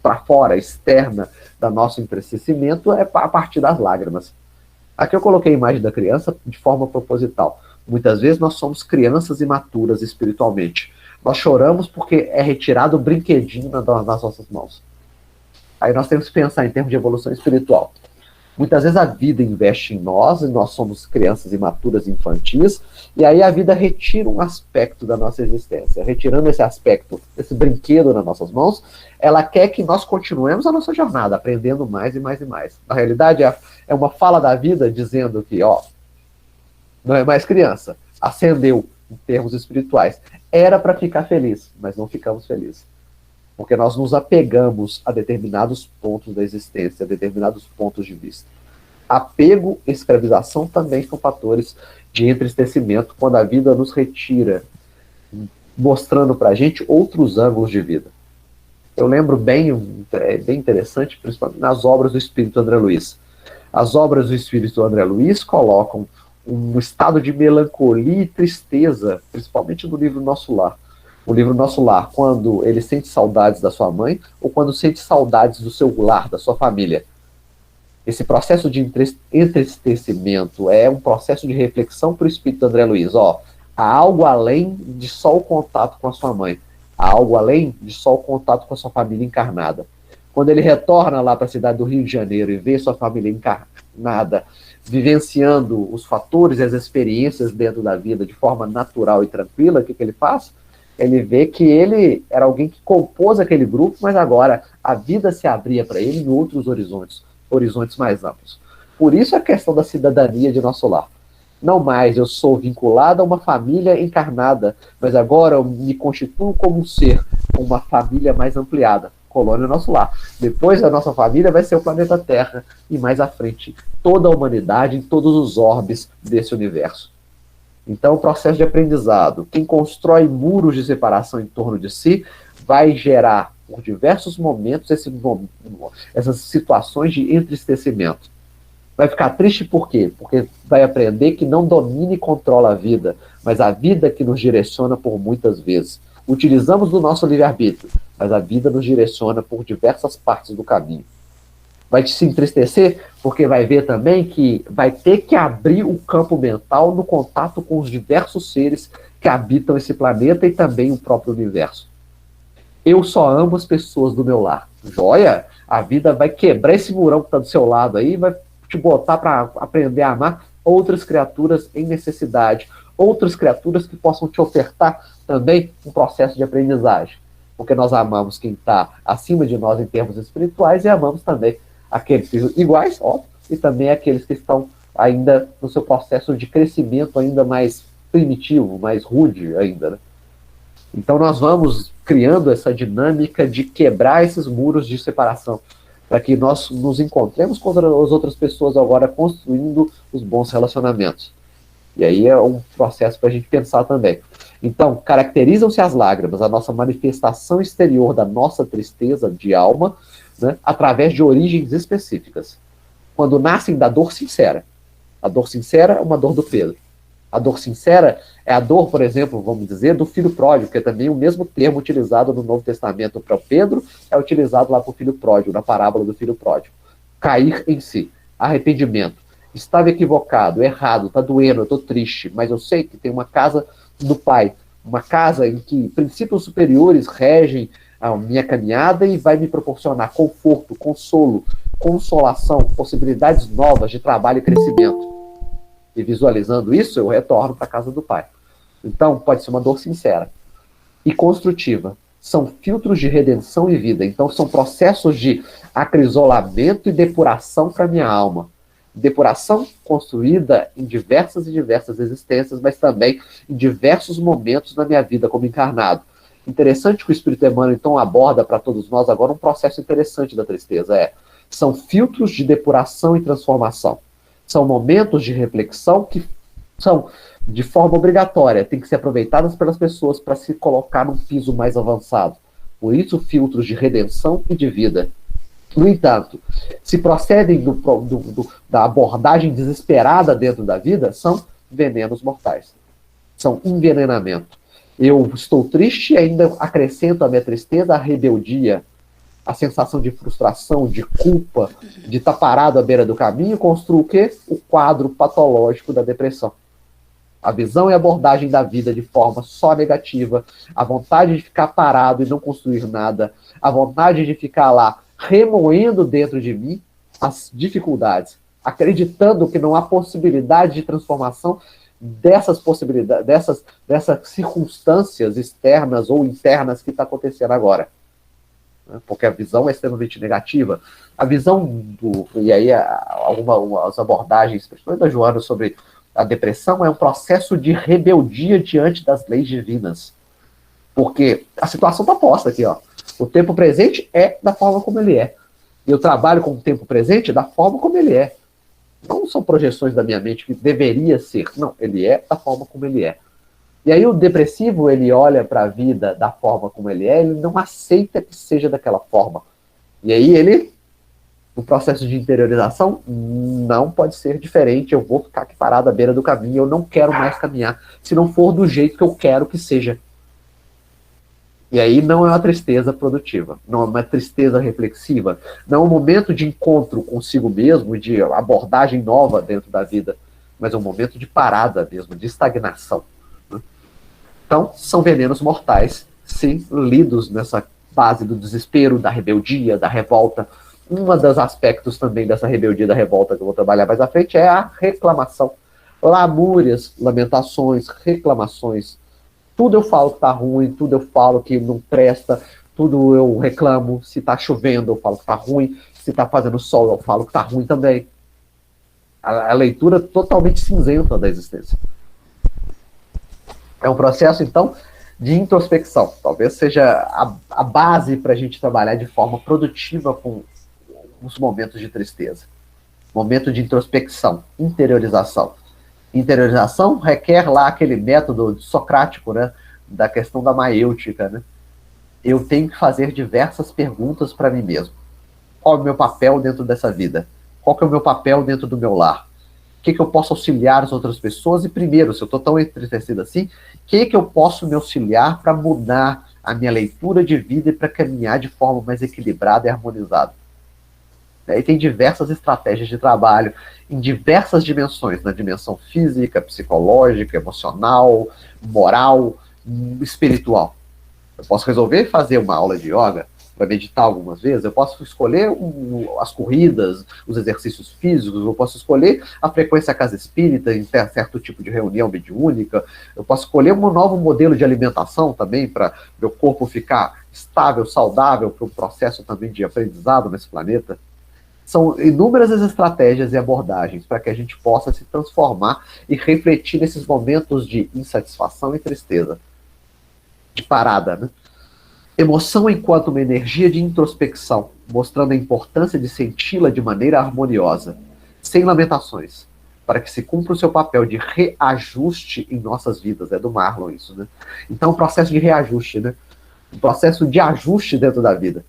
para fora, externa, do nosso entristecimento é a partir das lágrimas. Aqui eu coloquei a imagem da criança de forma proposital. Muitas vezes nós somos crianças imaturas espiritualmente. Nós choramos porque é retirado o brinquedinho nas nossas mãos. Aí nós temos que pensar em termos de evolução espiritual. Muitas vezes a vida investe em nós, e nós somos crianças imaturas, infantis, e aí a vida retira um aspecto da nossa existência. Retirando esse aspecto, esse brinquedo nas nossas mãos, ela quer que nós continuemos a nossa jornada, aprendendo mais e mais e mais. Na realidade, é uma fala da vida dizendo que, não é mais criança, ascendeu em termos espirituais. Era para ficar feliz, mas não ficamos felizes. Porque nós nos apegamos a determinados pontos da existência, a determinados pontos de vista. Apego e escravização também são fatores de entristecimento quando a vida nos retira, mostrando para a gente outros ângulos de vida. Eu lembro bem, é bem interessante, principalmente nas obras do Espírito André Luiz. As obras do Espírito André Luiz colocam um estado de melancolia e tristeza, principalmente no livro Nosso Lar. O livro Nosso Lar, quando ele sente saudades da sua mãe ou quando sente saudades do seu lar, da sua família. Esse processo de entristecimento é um processo de reflexão para o Espírito André Luiz. Há algo além de só o contato com a sua mãe. Há algo além de só o contato com a sua família encarnada. Quando ele retorna lá para a cidade do Rio de Janeiro e vê sua família encarnada, vivenciando os fatores e as experiências dentro da vida de forma natural e tranquila, o que ele faz? Ele vê que ele era alguém que compôs aquele grupo, mas agora a vida se abria para ele em outros horizontes mais amplos. Por isso a questão da cidadania de Nosso Lar. Não mais eu sou vinculado a uma família encarnada, mas agora eu me constituo como um ser, com uma família mais ampliada. Colônia é nosso lar. Depois da nossa família vai ser o planeta Terra, e mais à frente toda a humanidade em todos os orbes desse universo. Então, o processo de aprendizado, quem constrói muros de separação em torno de si, vai gerar, por diversos momentos, essas situações de entristecimento. Vai ficar triste por quê? Porque vai aprender que não domina e controla a vida, mas a vida que nos direciona por muitas vezes. Utilizamos do nosso livre-arbítrio, mas a vida nos direciona por diversas partes do caminho. Vai se entristecer porque vai ver também que vai ter que abrir o campo mental no contato com os diversos seres que habitam esse planeta e também o próprio universo. Eu só amo as pessoas do meu lar. Joia? A vida vai quebrar esse murão que está do seu lado aí, vai te botar para aprender a amar outras criaturas em necessidade, outras criaturas que possam te ofertar também um processo de aprendizagem. Porque nós amamos quem está acima de nós em termos espirituais e amamos também aqueles iguais, óbvio, e também aqueles que estão ainda no seu processo de crescimento ainda mais primitivo, mais rude ainda, né? Então nós vamos criando essa dinâmica de quebrar esses muros de separação, para que nós nos encontremos com as outras pessoas agora construindo os bons relacionamentos. E aí é um processo para a gente pensar também. Então, caracterizam-se as lágrimas, a nossa manifestação exterior da nossa tristeza de alma, né, através de origens específicas. Quando nascem da dor sincera. A dor sincera é uma dor do Pedro. A dor sincera é a dor, por exemplo, vamos dizer, do filho pródigo, que é também o mesmo termo utilizado no Novo Testamento para o Pedro, é utilizado lá para o filho pródigo, na parábola do filho pródigo. Cair em si, arrependimento. Estava equivocado, errado, está doendo, eu estou triste, mas eu sei que tem uma casa do Pai, uma casa em que princípios superiores regem a minha caminhada e vai me proporcionar conforto, consolo, consolação, possibilidades novas de trabalho e crescimento. E visualizando isso, eu retorno para a casa do Pai. Então, pode ser uma dor sincera e construtiva. São filtros de redenção e vida. Então, são processos de acrisolamento e depuração para a minha alma. Depuração construída em diversas e diversas existências, mas também em diversos momentos da minha vida como encarnado. Interessante que o Espírito Emmanuel, então, aborda para todos nós agora um processo interessante da tristeza. São filtros de depuração e transformação. São momentos de reflexão que são de forma obrigatória, tem que ser aproveitadas pelas pessoas para se colocar num piso mais avançado. Por isso, filtros de redenção e de vida. No entanto, se procedem da abordagem desesperada dentro da vida, são venenos mortais. São envenenamento. Eu estou triste e ainda acrescento à minha tristeza a rebeldia, a sensação de frustração, de culpa, de estar parado à beira do caminho, construo o quê? O quadro patológico da depressão. A visão e abordagem da vida de forma só negativa, a vontade de ficar parado e não construir nada, a vontade de ficar lá remoendo dentro de mim as dificuldades, acreditando que não há possibilidade de transformação dessas possibilidades, dessas circunstâncias externas ou internas que está acontecendo agora. Porque a visão é extremamente negativa. A visão e aí as abordagens, principalmente da Joana, sobre a depressão é um processo de rebeldia diante das leis divinas. Porque a situação está posta aqui, ó. O tempo presente é da forma como ele é. E eu trabalho com o tempo presente da forma como ele é. Não são projeções da minha mente que deveria ser. Não, ele é da forma como ele é. E aí o depressivo, ele olha para a vida da forma como ele é, ele não aceita que seja daquela forma. E aí ele, o processo de interiorização não pode ser diferente, eu vou ficar aqui parado à beira do caminho, eu não quero mais caminhar, se não for do jeito que eu quero que seja. E aí não é uma tristeza produtiva, não é uma tristeza reflexiva, não é um momento de encontro consigo mesmo, de abordagem nova dentro da vida, mas é um momento de parada mesmo, de estagnação. Então, são venenos mortais, sim, lidos nessa base do desespero, da rebeldia, da revolta. Um dos aspectos também dessa rebeldia, da revolta, que eu vou trabalhar mais à frente, é a reclamação. Lamúrias, lamentações, reclamações. Tudo eu falo que tá ruim, tudo eu falo que não presta, tudo eu reclamo. Se tá chovendo, eu falo que tá ruim. Se tá fazendo sol, eu falo que tá ruim também. a leitura totalmente cinzenta da existência. É um processo, então, de introspecção. Talvez seja a base para a gente trabalhar de forma produtiva com os momentos de tristeza. Momento de introspecção, interiorização. Interiorização requer lá aquele método socrático, né, da questão da maêutica, né? Eu tenho que fazer diversas perguntas para mim mesmo. Qual é o meu papel dentro dessa vida? Qual que é o meu papel dentro do meu lar? O que eu posso auxiliar as outras pessoas? E primeiro, se eu estou tão entristecido assim, o que eu posso me auxiliar para mudar a minha leitura de vida e para caminhar de forma mais equilibrada e harmonizada? E tem diversas estratégias de trabalho em diversas dimensões, na dimensão física, psicológica, emocional, moral, espiritual. Eu posso resolver fazer uma aula de yoga para meditar algumas vezes, eu posso escolher as corridas, os exercícios físicos, eu posso escolher a frequência casa espírita em certo tipo de reunião mediúnica, eu posso escolher um novo modelo de alimentação também para meu corpo ficar estável, saudável para um processo também de aprendizado nesse planeta. São inúmeras as estratégias e abordagens para que a gente possa se transformar e refletir nesses momentos de insatisfação e tristeza, de parada, né? Emoção enquanto uma energia de introspecção, mostrando a importância de senti-la de maneira harmoniosa, sem lamentações, para que se cumpra o seu papel de reajuste em nossas vidas. É do Marlon isso, né? Então, um processo de reajuste, né? Um processo de ajuste dentro da vida.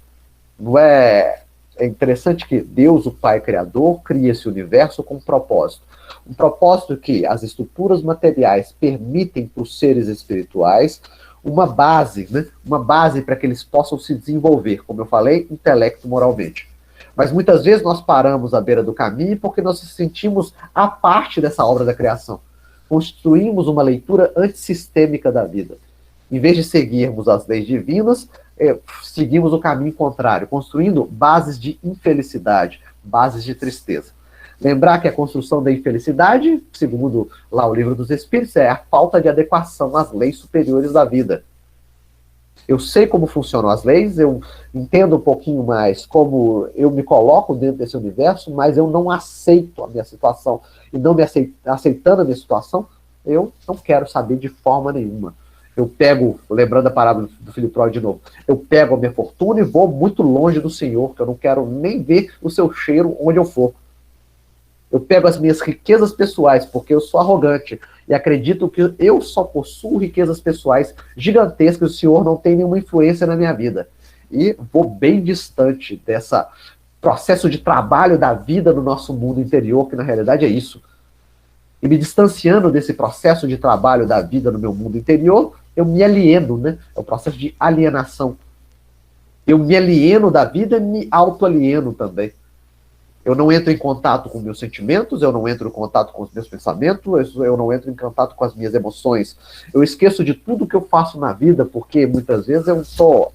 Não é... É interessante que Deus, o Pai Criador, cria esse universo com um propósito. Um propósito que as estruturas materiais permitem para os seres espirituais uma base, né? Uma base para que eles possam se desenvolver, como eu falei, intelecto moralmente. Mas muitas vezes nós paramos à beira do caminho porque nós nos sentimos à parte dessa obra da criação. Construímos uma leitura antissistêmica da vida. Em vez de seguirmos as leis divinas, seguimos o caminho contrário, construindo bases de infelicidade, bases de tristeza. Lembrar que a construção da infelicidade, segundo lá o Livro dos Espíritos, é a falta de adequação às leis superiores da vida. Eu sei como funcionam as leis, eu entendo um pouquinho mais como eu me coloco dentro desse universo, mas eu não aceito a minha situação. E não me aceitando a minha situação, eu não quero saber de forma nenhuma. Eu pego, lembrando a parábola do filho pródigo de novo, eu pego a minha fortuna e vou muito longe do Senhor, que eu não quero nem ver o seu cheiro onde eu for. Eu pego as minhas riquezas pessoais, porque eu sou arrogante, e acredito que eu só possuo riquezas pessoais gigantescas, o Senhor não tem nenhuma influência na minha vida. E vou bem distante desse processo de trabalho da vida no nosso mundo interior, que na realidade é isso. E me distanciando desse processo de trabalho da vida no meu mundo interior, eu me alieno, né? É o processo de alienação. Eu me alieno da vida e me auto-alieno também. Eu não entro em contato com meus sentimentos, eu não entro em contato com os meus pensamentos, eu não entro em contato com as minhas emoções. Eu esqueço de tudo que eu faço na vida, porque muitas vezes eu sou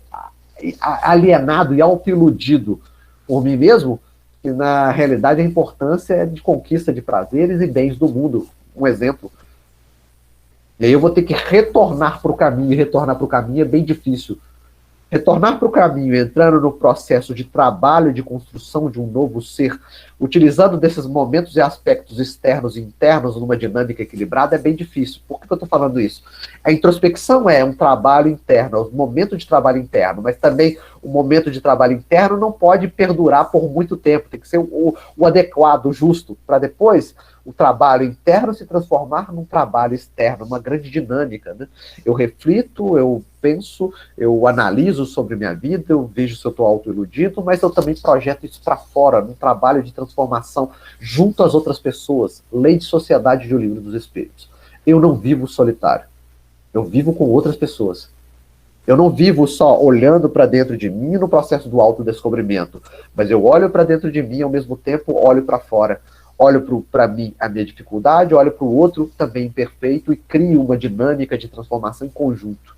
alienado e auto-iludido por mim mesmo, e na realidade a importância é de conquista de prazeres e bens do mundo. Um exemplo. E aí eu vou ter que retornar para o caminho, e retornar para o caminho é bem difícil. Retornar para o caminho, entrando no processo de trabalho, de construção de um novo ser, utilizando desses momentos e aspectos externos e internos numa dinâmica equilibrada, é bem difícil. Por que eu estou falando isso? A introspecção é um trabalho interno, é um momento de trabalho interno, mas também o momento de trabalho interno não pode perdurar por muito tempo, tem que ser o adequado, o justo, para depois o trabalho interno se transformar num trabalho externo, uma grande dinâmica, né? Eu reflito, eu penso, eu analiso sobre minha vida, eu vejo se eu estou auto-iludido, mas eu também projeto isso para fora, num trabalho de transformação junto às outras pessoas. Lei de sociedade de O Livro dos Espíritos. Eu não vivo solitário, eu vivo com outras pessoas. Eu não vivo só olhando para dentro de mim no processo do autodescobrimento, mas eu olho para dentro de mim e ao mesmo tempo olho para fora. Olho para mim a minha dificuldade, olho para o outro também imperfeito e crio uma dinâmica de transformação em conjunto.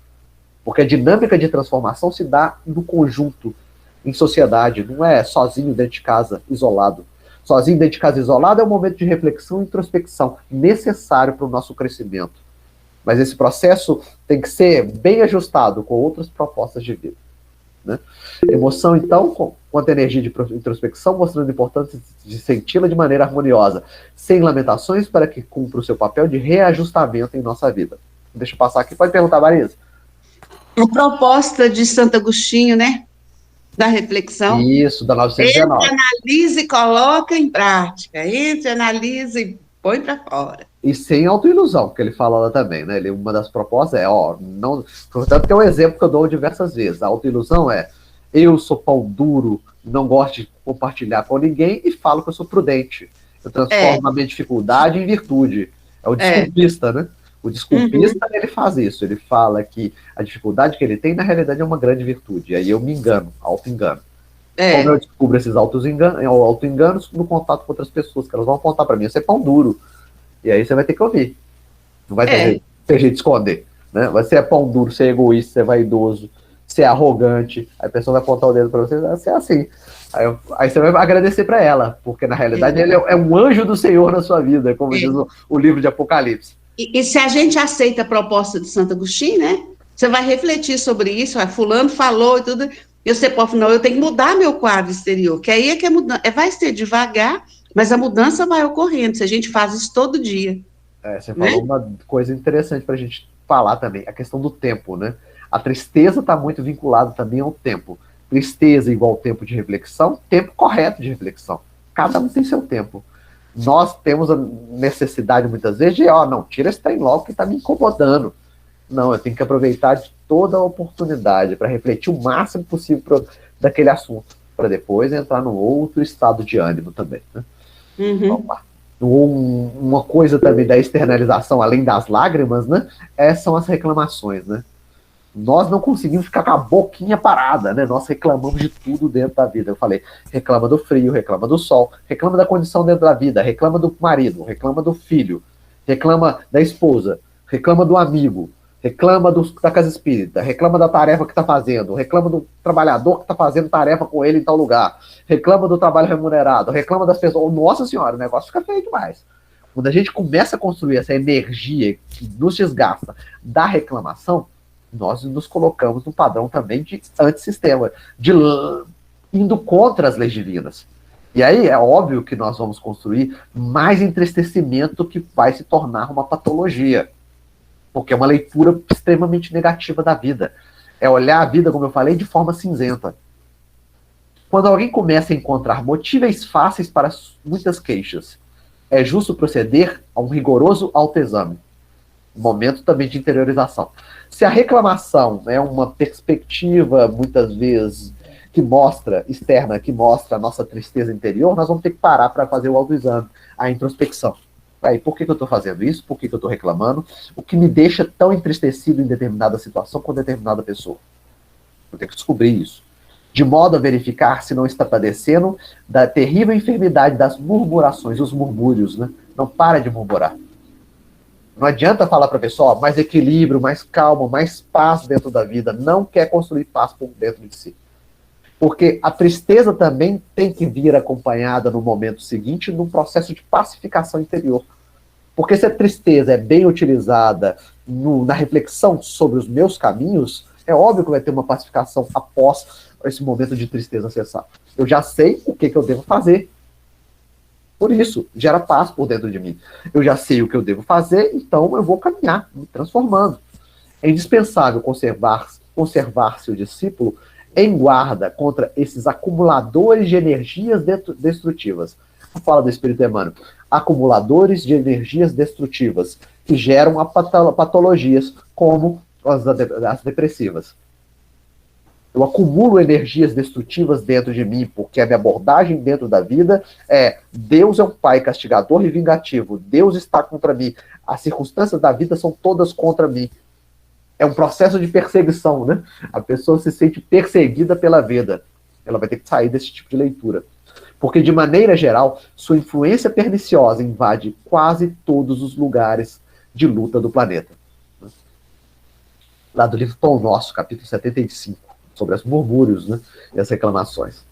Porque a dinâmica de transformação se dá no conjunto, em sociedade, não é sozinho dentro de casa, isolado. Sozinho dentro de casa, isolado, é um momento de reflexão e introspecção necessário para o nosso crescimento. Mas esse processo tem que ser bem ajustado com outras propostas de vida. né? Emoção, então, quanto energia de introspecção, mostrando a importância de senti-la de maneira harmoniosa, sem lamentações, para que cumpra o seu papel de reajustamento em nossa vida. Deixa eu passar aqui. Pode perguntar, Marisa. A proposta de Santo Agostinho, né? Da reflexão. Isso, da 919. Entre, analisa e coloca em prática. Entre, analisa e põe para fora. E sem autoilusão, que ele fala lá também, né? Uma das propostas é, não. Portanto, que é um exemplo que eu dou diversas vezes. A autoilusão é: eu sou pão duro, não gosto de compartilhar com ninguém e falo que eu sou prudente. Eu transformo a minha dificuldade em virtude. É o desculpista, né? O desculpista, ele faz isso. Ele fala que a dificuldade que ele tem, na realidade, é uma grande virtude. E aí eu me engano, auto-engano. Como eu descubro esses auto-enganos no contato com outras pessoas, que elas vão apontar para mim: você é pão duro. E aí você vai ter que ouvir. Não vai ter jeito de esconder. Né? Você é pão duro, você é egoísta, você é vaidoso, você é arrogante. Aí a pessoa vai apontar o dedo para você, você é assim. Aí você vai agradecer para ela, porque na realidade ele é um anjo do Senhor na sua vida, como diz o livro de Apocalipse. E se a gente aceita a proposta de Santo Agostinho, né? Você vai refletir sobre isso, fulano falou e tudo, e você pode falar: não, eu tenho que mudar meu quadro exterior, que aí é que vai ser devagar, mas a mudança vai ocorrendo, se a gente faz isso todo dia. Você falou uma coisa interessante para a gente falar também, a questão do tempo, né? A tristeza está muito vinculada também ao tempo. Tristeza igual tempo de reflexão, tempo correto de reflexão. Cada um tem seu tempo. Nós temos a necessidade, muitas vezes, de, não, tira esse trem logo que está me incomodando. Não, eu tenho que aproveitar de toda a oportunidade para refletir o máximo possível daquele assunto, para depois entrar num outro estado de ânimo também, né? Vamos lá. Uma coisa também da externalização, além das lágrimas, né, são as reclamações, né? Nós não conseguimos ficar com a boquinha parada, né? Nós reclamamos de tudo dentro da vida. Eu falei, reclama do frio, reclama do sol, reclama da condição dentro da vida, reclama do marido, reclama do filho, reclama da esposa, reclama do amigo, reclama da casa espírita, reclama da tarefa que está fazendo, reclama do trabalhador que está fazendo tarefa com ele em tal lugar, reclama do trabalho remunerado, reclama das pessoas. Nossa senhora, o negócio fica feio demais. Quando a gente começa a construir essa energia que nos desgasta da reclamação, nós nos colocamos no padrão também de antissistema, indo contra as leis divinas. E aí é óbvio que nós vamos construir mais entristecimento, que vai se tornar uma patologia, porque é uma leitura extremamente negativa da vida. É olhar a vida, como eu falei, de forma cinzenta. Quando alguém começa a encontrar motivos fáceis para muitas queixas, é justo proceder a um rigoroso autoexame. Momento também de interiorização. Se a reclamação é uma perspectiva, muitas vezes, externa, que mostra a nossa tristeza interior, nós vamos ter que parar para fazer o autoexame, a introspecção. Aí, por que eu estou fazendo isso? Por que eu estou reclamando? O que me deixa tão entristecido em determinada situação com determinada pessoa? Eu tenho que descobrir isso. De modo a verificar se não está padecendo da terrível enfermidade das murmurações, os murmúrios, né? Não para de murmurar. Não adianta falar para a pessoa, mais equilíbrio, mais calma, mais paz dentro da vida. Não quer construir paz por dentro de si. Porque a tristeza também tem que vir acompanhada no momento seguinte num processo de pacificação interior. Porque se a tristeza é bem utilizada na reflexão sobre os meus caminhos, é óbvio que vai ter uma pacificação após esse momento de tristeza cessar. Eu já sei o que eu devo fazer. Por isso, gera paz por dentro de mim. Eu já sei o que eu devo fazer, então eu vou caminhar, me transformando. É indispensável conservar-se o discípulo em guarda contra esses acumuladores de energias destrutivas. Fala do Espírito Emmanuel. Acumuladores de energias destrutivas que geram patologias como as depressivas. Eu acumulo energias destrutivas dentro de mim, porque a minha abordagem dentro da vida é: Deus é um pai castigador e vingativo, Deus está contra mim, as circunstâncias da vida são todas contra mim. É um processo de perseguição, né? A pessoa se sente perseguida pela vida. Ela vai ter que sair desse tipo de leitura. Porque, de maneira geral, sua influência perniciosa invade quase todos os lugares de luta do planeta. Lá do livro Pão Nosso, capítulo 75, sobre os murmúrios, né, e as reclamações.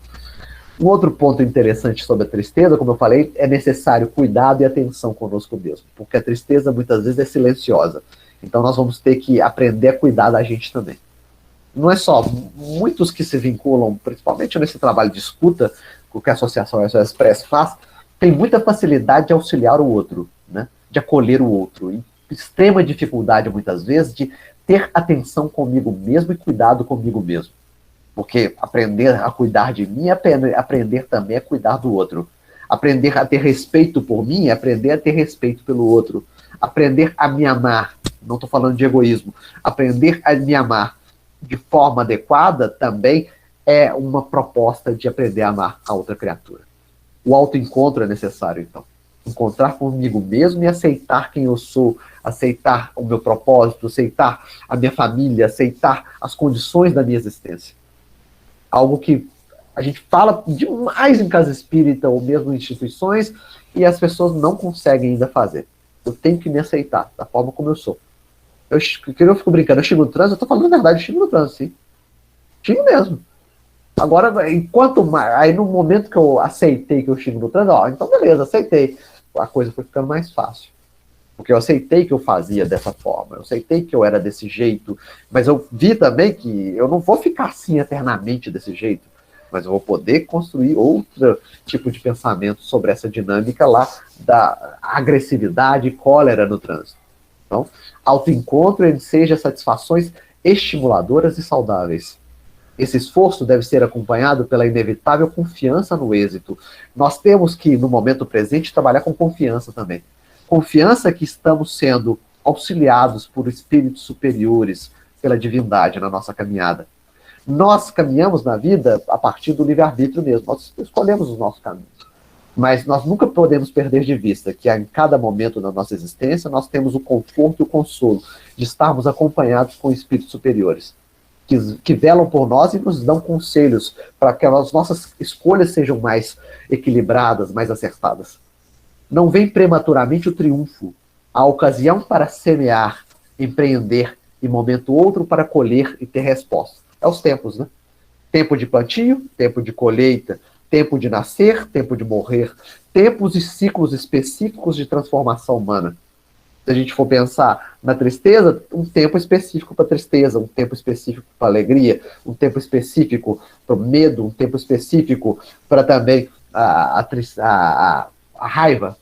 Um outro ponto interessante sobre a tristeza, como eu falei, é necessário cuidado e atenção conosco mesmo, porque a tristeza muitas vezes é silenciosa. Então nós vamos ter que aprender a cuidar da gente também. não é só, muitos que se vinculam, principalmente nesse trabalho de escuta, o que a Associação SOS Press faz, tem muita facilidade de auxiliar o outro, né? De acolher o outro, e extrema dificuldade, muitas vezes, de ter atenção comigo mesmo e cuidado comigo mesmo. Porque aprender a cuidar de mim é aprender também a cuidar do outro. Aprender a ter respeito por mim é aprender a ter respeito pelo outro. Aprender a me amar, não estou falando de egoísmo, aprender a me amar de forma adequada também é uma proposta de aprender a amar a outra criatura. O autoencontro é necessário, então. Encontrar comigo mesmo e aceitar quem eu sou, aceitar o meu propósito, aceitar a minha família, aceitar as condições da minha existência. Algo que a gente fala demais em casa espírita ou mesmo em instituições e as pessoas não conseguem ainda fazer. Eu tenho que me aceitar da forma como eu sou. Eu fico brincando, eu xingo no trânsito, eu tô falando a verdade, eu xingo no trânsito, sim. Xingo mesmo. Agora, enquanto mais, aí no momento que eu aceitei que eu xingo no trânsito, então beleza, aceitei. A coisa foi ficando mais fácil. Porque eu aceitei que eu fazia dessa forma, eu aceitei que eu era desse jeito, mas eu vi também que eu não vou ficar assim eternamente desse jeito, mas eu vou poder construir outro tipo de pensamento sobre essa dinâmica lá da agressividade e cólera no trânsito. Então, autoencontro ele seja satisfações estimuladoras e saudáveis. Esse esforço deve ser acompanhado pela inevitável confiança no êxito. Nós temos que, no momento presente, trabalhar com confiança também. Confiança que estamos sendo auxiliados por espíritos superiores, pela divindade na nossa caminhada. Nós caminhamos na vida a partir do livre-arbítrio mesmo, nós escolhemos os nossos caminhos. Mas nós nunca podemos perder de vista que em cada momento da nossa existência nós temos o conforto e o consolo de estarmos acompanhados com espíritos superiores, que velam por nós e nos dão conselhos para que as nossas escolhas sejam mais equilibradas, mais acertadas. Não vem prematuramente o triunfo, a ocasião para semear, empreender, e momento outro para colher e ter resposta. É os tempos, né? Tempo de plantio, tempo de colheita, tempo de nascer, tempo de morrer, tempos e ciclos específicos de transformação humana. Se a gente for pensar na tristeza, um tempo específico para tristeza, um tempo específico para alegria, um tempo específico para o medo, um tempo específico para também a raiva.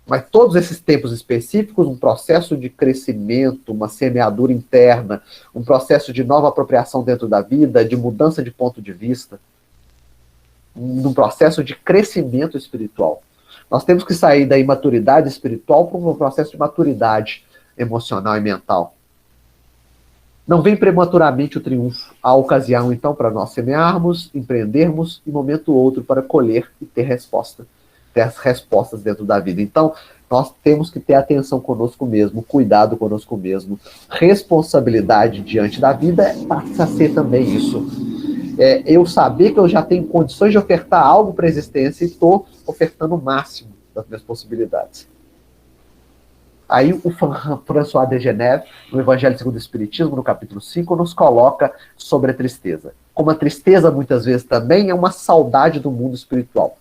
Mas todos esses tempos específicos, um processo de crescimento, uma semeadura interna, um processo de nova apropriação dentro da vida, de mudança de ponto de vista, um processo de crescimento espiritual. Nós temos que sair da imaturidade espiritual para um processo de maturidade emocional e mental. Não vem prematuramente o triunfo, a ocasião, então, para nós semearmos, empreendermos, e momento outro para colher e ter resposta. Ter as respostas dentro da vida. Então, nós temos que ter atenção conosco mesmo, cuidado conosco mesmo, responsabilidade diante da vida passa a ser também isso. Eu saber que eu já tenho condições de ofertar algo para a existência e estou ofertando o máximo das minhas possibilidades. Aí o François de Geneve, no Evangelho segundo o Espiritismo, no capítulo 5, nos coloca sobre a tristeza. Como a tristeza, muitas vezes, também é uma saudade do mundo espiritual.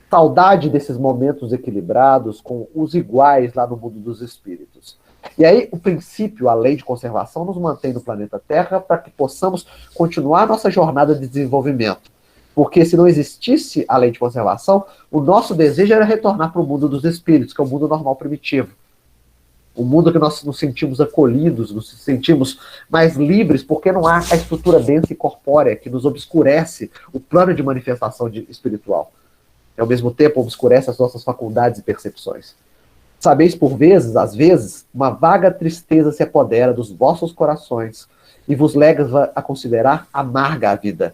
Saudade desses momentos equilibrados com os iguais lá no mundo dos espíritos. E aí o princípio, a lei de conservação, nos mantém no planeta Terra para que possamos continuar nossa jornada de desenvolvimento. Porque se não existisse a lei de conservação, o nosso desejo era retornar para o mundo dos espíritos, que é o mundo normal primitivo. O mundo que nós nos sentimos acolhidos, nos sentimos mais livres, porque não há a estrutura densa e corpórea que nos obscurece o plano de manifestação espiritual. E ao mesmo tempo obscurece as nossas faculdades e percepções. Sabeis por vezes, às vezes, uma vaga tristeza se apodera dos vossos corações e vos leva a considerar amarga a vida.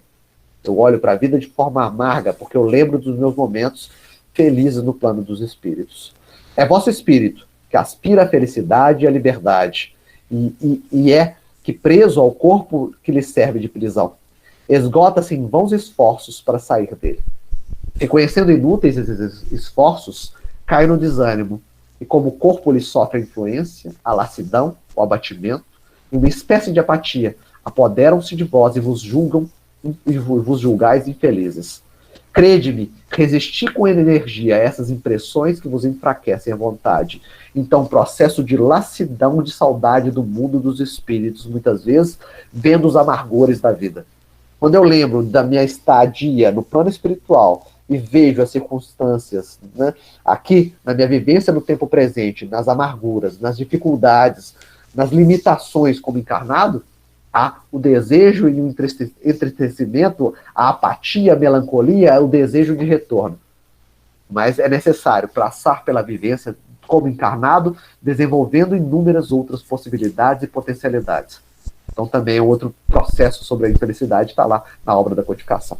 Eu olho para a vida de forma amarga, porque eu lembro dos meus momentos felizes no plano dos espíritos. É vosso espírito que aspira à felicidade e à liberdade, e é que, preso ao corpo que lhe serve de prisão, esgota-se em vãos esforços para sair dele. Reconhecendo inúteis esses esforços, cai no desânimo, e como o corpo lhe sofre a influência, a lassidão, o abatimento, e uma espécie de apatia, apoderam-se de vós e vos julgam, e vos julgais infelizes. Crede-me, resistir com energia a essas impressões que vos enfraquecem a vontade. Então, processo de lassidão de saudade do mundo dos espíritos, muitas vezes, vendo os amargores da vida. Quando eu lembro da minha estadia no plano espiritual e vejo as circunstâncias, né, aqui, na minha vivência no tempo presente, nas amarguras, nas dificuldades, nas limitações como encarnado, há o desejo e o entristecimento, a apatia, a melancolia, o desejo de retorno. Mas é necessário passar pela vivência como encarnado, desenvolvendo inúmeras outras possibilidades e potencialidades. Então também é outro processo sobre a infelicidade, está lá na obra da codificação.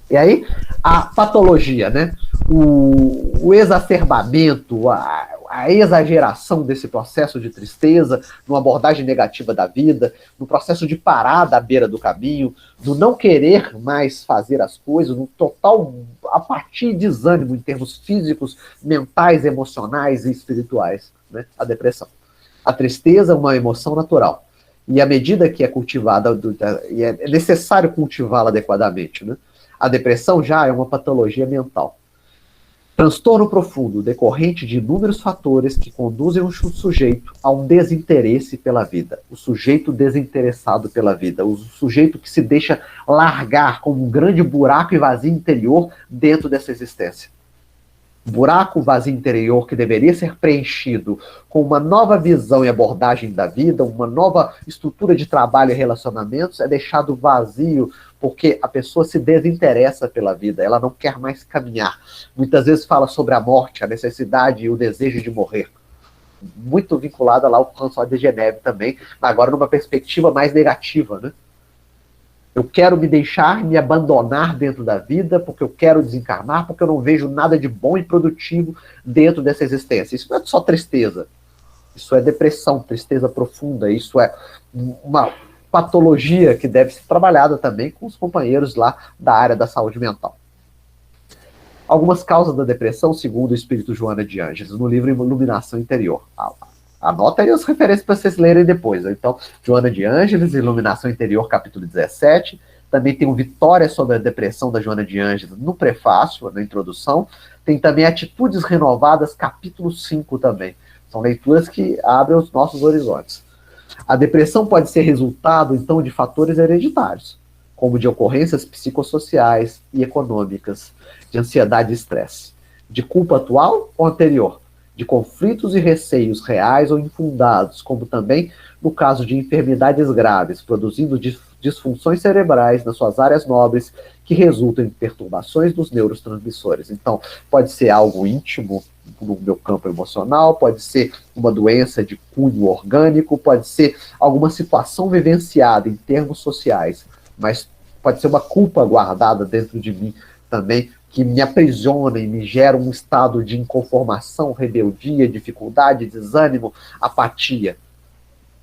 E aí, a patologia, né? O exacerbamento, a exageração desse processo de tristeza, numa abordagem negativa da vida, no processo de parada à beira do caminho, do não querer mais fazer as coisas, no total apatia e desânimo em termos físicos, mentais, emocionais e espirituais, né? A depressão. A tristeza é uma emoção natural. E à medida que é cultivada, e é necessário cultivá-la adequadamente, né? A depressão já é uma patologia mental. Transtorno profundo, decorrente de inúmeros fatores que conduzem o sujeito a um desinteresse pela vida. O sujeito desinteressado pela vida. O sujeito que se deixa largar como um grande buraco e vazio interior dentro dessa existência. Buraco vazio interior que deveria ser preenchido com uma nova visão e abordagem da vida, uma nova estrutura de trabalho e relacionamentos, é deixado vazio porque a pessoa se desinteressa pela vida, ela não quer mais caminhar. Muitas vezes fala sobre a morte, a necessidade e o desejo de morrer. Muito vinculada lá ao François de Geneve também, agora numa perspectiva mais negativa, né? Eu quero me deixar, me abandonar dentro da vida, porque eu quero desencarnar, porque eu não vejo nada de bom e produtivo dentro dessa existência. Isso não é só tristeza. Isso é depressão, tristeza profunda. Isso é uma patologia que deve ser trabalhada também com os companheiros lá da área da saúde mental. Algumas causas da depressão, segundo o espírito Joana de Ângeles, no livro Iluminação Interior. Anota aí as referências para vocês lerem depois. Então, Joana de Ângeles, Iluminação Interior, capítulo 17. Também tem o Vitória sobre a Depressão, da Joana de Ângeles, no prefácio, na introdução. Tem também Atitudes Renovadas, capítulo 5 também. São leituras que abrem os nossos horizontes. A depressão pode ser resultado, então, de fatores hereditários, como de ocorrências psicossociais e econômicas, de ansiedade e estresse, de culpa atual ou anterior, de conflitos e receios reais ou infundados, como também no caso de enfermidades graves, produzindo disfunções cerebrais nas suas áreas nobres, que resultam em perturbações dos neurotransmissores. Então, pode ser algo íntimo no meu campo emocional, pode ser uma doença de cunho orgânico, pode ser alguma situação vivenciada em termos sociais, mas pode ser uma culpa guardada dentro de mim também, que me aprisiona e me gera um estado de inconformação, rebeldia, dificuldade, desânimo, apatia.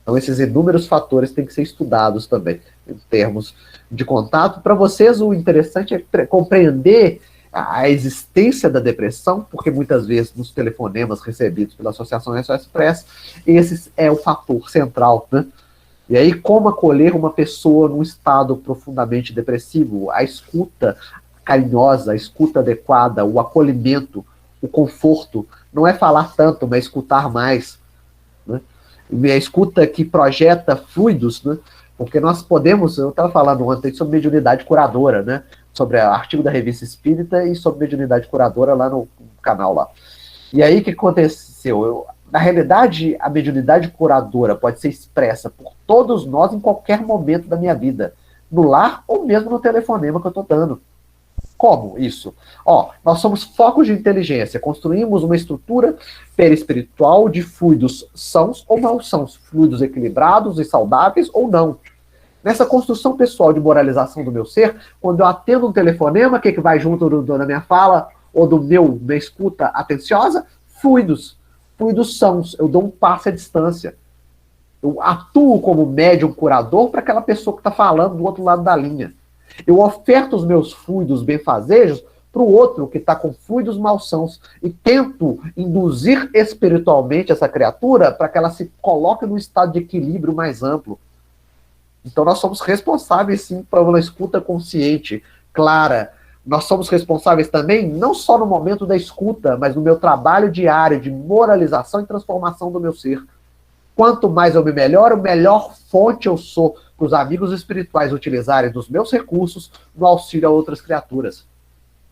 Então, esses inúmeros fatores têm que ser estudados também, em termos de contato. Para vocês, o interessante é compreender a existência da depressão, porque muitas vezes nos telefonemas recebidos pela Associação SOS Press, esse é o fator central, né? E aí, como acolher uma pessoa num estado profundamente depressivo? A escuta carinhosa, a escuta adequada, o acolhimento, o conforto, não é falar tanto, mas escutar mais, né? E a escuta que projeta fluidos, né? Porque nós podemos, eu estava falando ontem sobre mediunidade curadora, né? Sobre o artigo da Revista Espírita e sobre mediunidade curadora lá no canal lá. E aí, o que aconteceu? Na realidade, a mediunidade curadora pode ser expressa por todos nós em qualquer momento da minha vida, no lar ou mesmo no telefonema que eu estou dando. Como isso? Nós somos focos de inteligência, construímos uma estrutura perispiritual de fluidos sãos ou malsãos, fluidos equilibrados e saudáveis ou não. Nessa construção pessoal de moralização do meu ser, quando eu atendo um telefonema, o que vai junto da minha fala ou do minha escuta atenciosa? Fluidos sãos, eu dou um passo à distância. Eu atuo como médium curador para aquela pessoa que está falando do outro lado da linha. Eu oferto os meus fluidos benfazejos para o outro que está com fluidos malsãos e tento induzir espiritualmente essa criatura para que ela se coloque num estado de equilíbrio mais amplo. Então nós somos responsáveis, sim, por uma escuta consciente, clara, Nós somos responsáveis também, não só no momento da escuta, mas no meu trabalho diário de moralização e transformação do meu ser. Quanto mais eu me melhoro, melhor fonte eu sou para os amigos espirituais utilizarem dos meus recursos no auxílio a outras criaturas.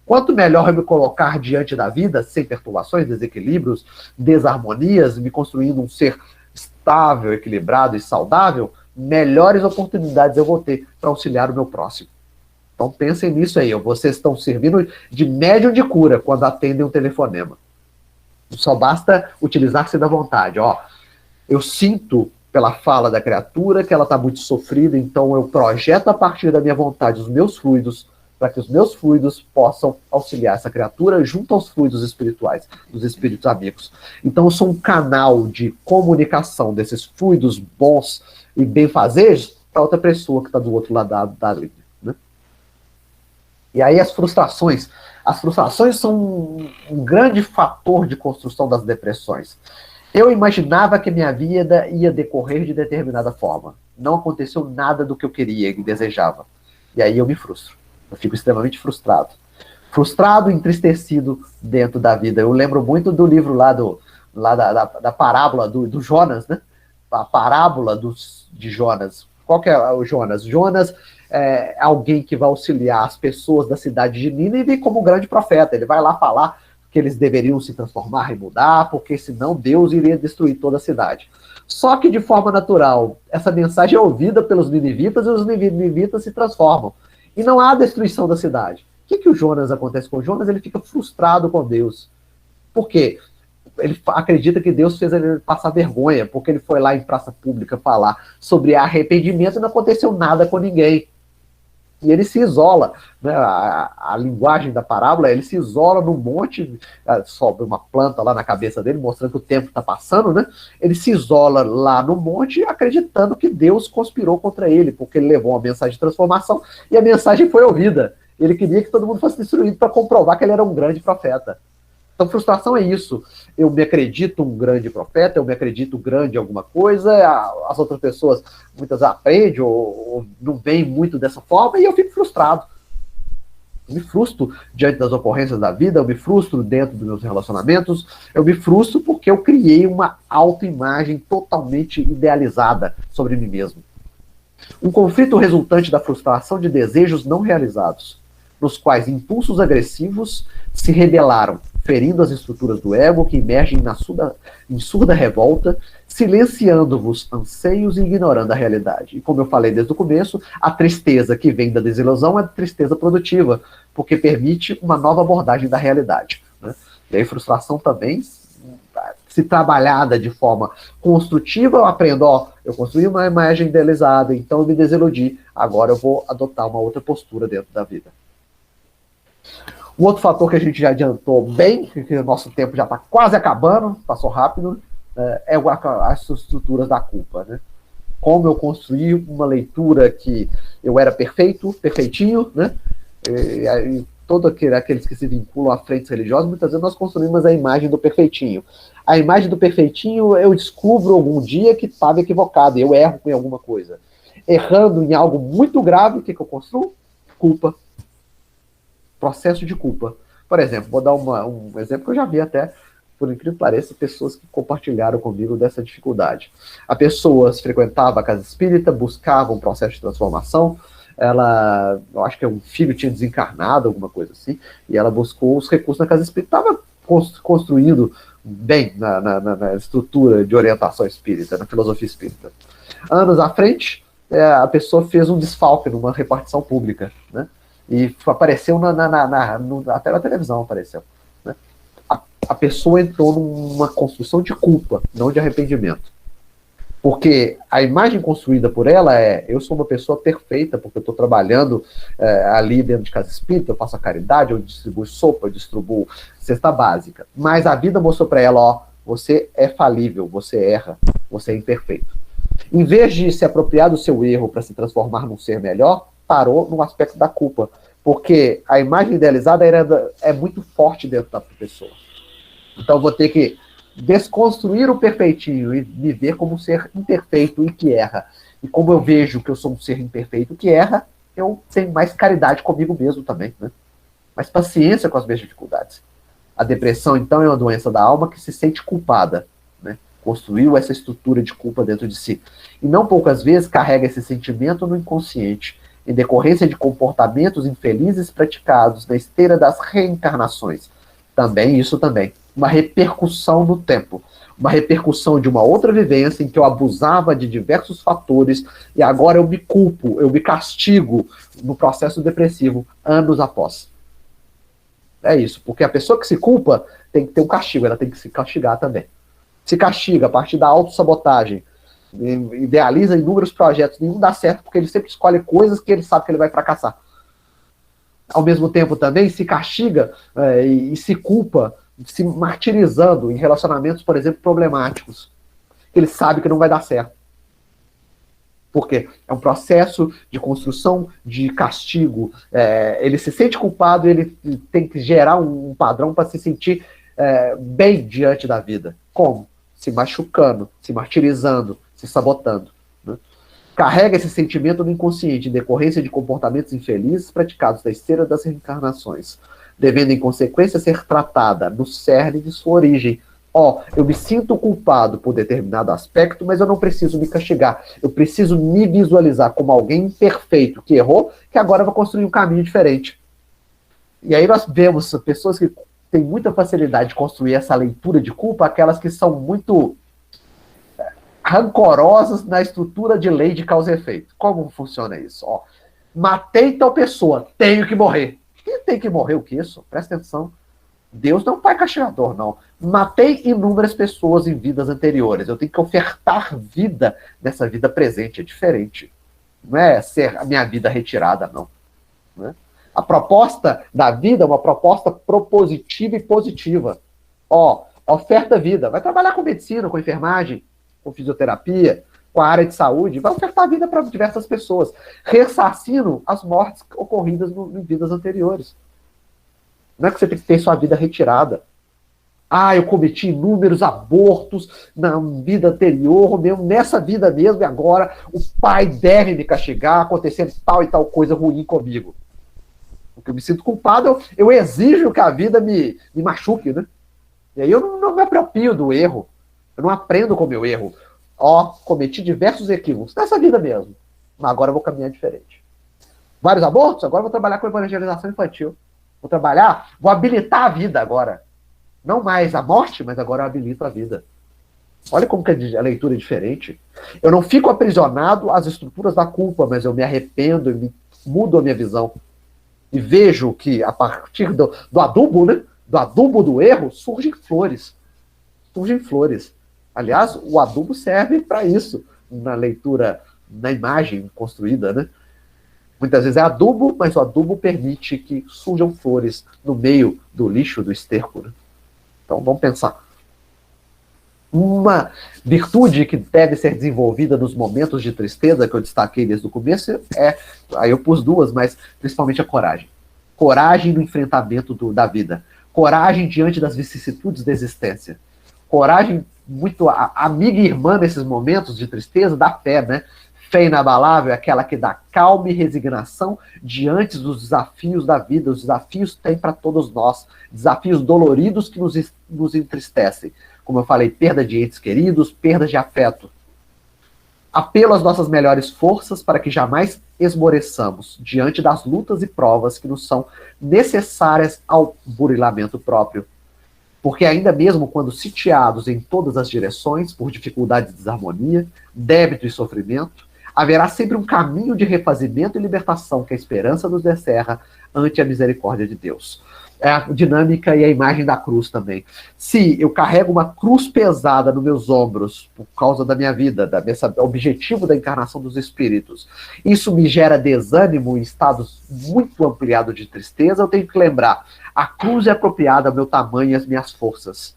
Quanto melhor eu me colocar diante da vida, sem perturbações, desequilíbrios, desarmonias, me construindo um ser estável, equilibrado e saudável, melhores oportunidades eu vou ter para auxiliar o meu próximo. Então pensem nisso aí, vocês estão servindo de médium de cura quando atendem um telefonema. Só basta utilizar-se da vontade. Eu sinto pela fala da criatura que ela está muito sofrida, então eu projeto a partir da minha vontade os meus fluidos, para que os meus fluidos possam auxiliar essa criatura junto aos fluidos espirituais, dos espíritos amigos. Então eu sou um canal de comunicação desses fluidos bons e benfazejos para outra pessoa que está do outro lado da linha. Né? E aí as frustrações são um grande fator de construção das depressões. Eu imaginava que minha vida ia decorrer de determinada forma. Não aconteceu nada do que eu queria e desejava. E aí eu me frustro. Eu fico extremamente frustrado. Frustrado e entristecido dentro da vida. Eu lembro muito do livro da parábola do Jonas, né? A parábola de Jonas. Qual que é o Jonas? Jonas é alguém que vai auxiliar as pessoas da cidade de Nínive como um grande profeta. Ele vai lá falar que eles deveriam se transformar e mudar, porque senão Deus iria destruir toda a cidade. Só que de forma natural, essa mensagem é ouvida pelos ninivitas e os ninivitas se transformam. E não há destruição da cidade. O que o Jonas acontece com o Jonas? Ele fica frustrado com Deus. Por quê? Ele acredita que Deus fez ele passar vergonha, porque ele foi lá em praça pública falar sobre arrependimento e não aconteceu nada com ninguém. E ele se isola, né? A linguagem da parábola, ele se isola num monte, sobe uma planta lá na cabeça dele, mostrando que o tempo está passando, né? Ele se isola lá no monte, acreditando que Deus conspirou contra ele, porque ele levou uma mensagem de transformação e a mensagem foi ouvida. Ele queria que todo mundo fosse destruído para comprovar que ele era um grande profeta. Então, frustração é isso. Eu me acredito um grande profeta, eu me acredito grande em alguma coisa, as outras pessoas muitas aprendem ou não veem muito dessa forma e eu fico frustrado. Eu me frustro diante das ocorrências da vida, eu me frustro dentro dos meus relacionamentos, eu me frustro porque eu criei uma autoimagem totalmente idealizada sobre mim mesmo. Um conflito resultante da frustração de desejos não realizados, nos quais impulsos agressivos se rebelaram, ferindo as estruturas do ego que emergem em surda revolta, silenciando-vos anseios e ignorando a realidade. E como eu falei desde o começo, a tristeza que vem da desilusão é tristeza produtiva, porque permite uma nova abordagem da realidade. Né? E aí frustração também, se trabalhada de forma construtiva, eu aprendo, eu construí uma imagem idealizada, então eu me desiludi, agora eu vou adotar uma outra postura dentro da vida. Um outro fator que a gente já adiantou bem, que o nosso tempo já está quase acabando, passou rápido, é as estruturas da culpa. Né? Como eu construí uma leitura que eu era perfeito, perfeitinho, né? E todos aqueles que se vinculam a frentes religiosas, muitas vezes nós construímos a imagem do perfeitinho. A imagem do perfeitinho eu descubro algum dia que estava equivocado, eu erro em alguma coisa. Errando em algo muito grave, o que eu construo? Culpa. Processo de culpa. Por exemplo, vou dar um exemplo que eu já vi até, por incrível que pareça, pessoas que compartilharam comigo dessa dificuldade. A pessoa frequentava a casa espírita, buscava um processo de transformação, eu acho que um filho tinha desencarnado, alguma coisa assim, e ela buscou os recursos na casa espírita, estava construindo bem na estrutura de orientação espírita, na filosofia espírita. Anos à frente, a pessoa fez um desfalque numa repartição pública, né? E apareceu até na televisão, apareceu. Né? A pessoa entrou numa construção de culpa, não de arrependimento. Porque a imagem construída por ela eu sou uma pessoa perfeita, porque eu estou trabalhando ali dentro de casa espírita, eu faço a caridade, eu distribuo sopa, eu distribuo cesta básica. Mas a vida mostrou para ela, você é falível, você erra, você é imperfeito. Em vez de se apropriar do seu erro para se transformar num ser melhor, parou no aspecto da culpa, porque a imagem idealizada é muito forte dentro da pessoa. Então eu vou ter que desconstruir o perfeitinho e me ver como um ser imperfeito e que erra. E como eu vejo que eu sou um ser imperfeito que erra, eu tenho mais caridade comigo mesmo também. Né? mas paciência com as minhas dificuldades. A depressão, então, é uma doença da alma que se sente culpada, né? Construiu essa estrutura de culpa dentro de si. E não poucas vezes carrega esse sentimento no inconsciente, em decorrência de comportamentos infelizes praticados na esteira das reencarnações. Isso também. Uma repercussão no tempo. Uma repercussão de uma outra vivência em que eu abusava de diversos fatores e agora eu me culpo, eu me castigo no processo depressivo anos após. É isso, porque a pessoa que se culpa tem que ter um castigo, ela tem que se castigar também. Se castiga a partir da autossabotagem, idealiza inúmeros projetos, nenhum dá certo porque ele sempre escolhe coisas que ele sabe que ele vai fracassar. Ao mesmo tempo também se castiga e se culpa, se martirizando em relacionamentos, por exemplo, problemáticos, que ele sabe que não vai dar certo. Porque é um processo de construção de castigo. Ele se sente culpado e ele tem que gerar um padrão para se sentir bem diante da vida. Como? Se machucando, se martirizando, se sabotando. Né? Carrega esse sentimento no inconsciente em decorrência de comportamentos infelizes praticados na esteira das reencarnações, devendo, em consequência, ser tratada no cerne de sua origem. Eu me sinto culpado por determinado aspecto, mas eu não preciso me castigar. Eu preciso me visualizar como alguém imperfeito, que errou, que agora vai construir um caminho diferente. E aí nós vemos pessoas que têm muita facilidade de construir essa leitura de culpa, aquelas que são muito rancorosas na estrutura de lei de causa e efeito. Como funciona isso? Matei tal pessoa, tenho que morrer. Quem tem que morrer o que isso? Presta atenção. Deus não é um pai castigador, não. Matei inúmeras pessoas em vidas anteriores. Eu tenho que ofertar vida nessa vida presente. É diferente. Não é ser a minha vida retirada, não. Né? A proposta da vida é uma proposta propositiva e positiva. Oferta vida. Vai trabalhar com medicina, com enfermagem, com fisioterapia, com a área de saúde. Vai ofertar vida para diversas pessoas. Ressarcindo as mortes ocorridas em vidas anteriores. Não é que você tem que ter sua vida retirada. Eu cometi inúmeros abortos na vida anterior, mesmo nessa vida mesmo, e agora o pai deve me castigar, acontecendo tal e tal coisa ruim comigo. Porque eu me sinto culpado, eu exijo que a vida me machuque, né? E aí eu não me aproprio do erro. Eu não aprendo com o meu erro. Cometi diversos equívocos nessa vida mesmo. Mas agora eu vou caminhar diferente. Vários abortos? Agora eu vou trabalhar com evangelização infantil. Vou habilitar a vida agora. Não mais a morte, mas agora eu habilito a vida. Olha como que a leitura é diferente. Eu não fico aprisionado às estruturas da culpa, mas eu me arrependo e mudo a minha visão. E vejo que a partir do adubo, né? Do adubo do erro, surgem flores. Surgem flores. Aliás, o adubo serve para isso, na leitura, na imagem construída, né? Muitas vezes é adubo, mas o adubo permite que surjam flores no meio do lixo, do esterco. Né? Então, vamos pensar. Uma virtude que deve ser desenvolvida nos momentos de tristeza, que eu destaquei desde o começo, aí eu pus duas, mas principalmente a coragem. Coragem no enfrentamento da vida. Coragem diante das vicissitudes da existência. Coragem muito amiga e irmã nesses momentos de tristeza, da fé, né? Fé inabalável é aquela que dá calma e resignação diante dos desafios da vida. Os desafios têm para todos nós. Desafios doloridos que nos entristecem. Como eu falei, perda de entes queridos, perda de afeto. Apelo às nossas melhores forças para que jamais esmoreçamos diante das lutas e provas que nos são necessárias ao burilamento próprio. Porque ainda mesmo quando sitiados em todas as direções, por dificuldade e desarmonia, débito e sofrimento, haverá sempre um caminho de refazimento e libertação que a esperança nos descerra ante a misericórdia de Deus. É a dinâmica e a imagem da cruz também. Se eu carrego uma cruz pesada nos meus ombros por causa da minha vida, desse objetivo da encarnação dos espíritos, isso me gera desânimo em estados muito ampliados de tristeza, eu tenho que lembrar, a cruz é apropriada ao meu tamanho e às minhas forças.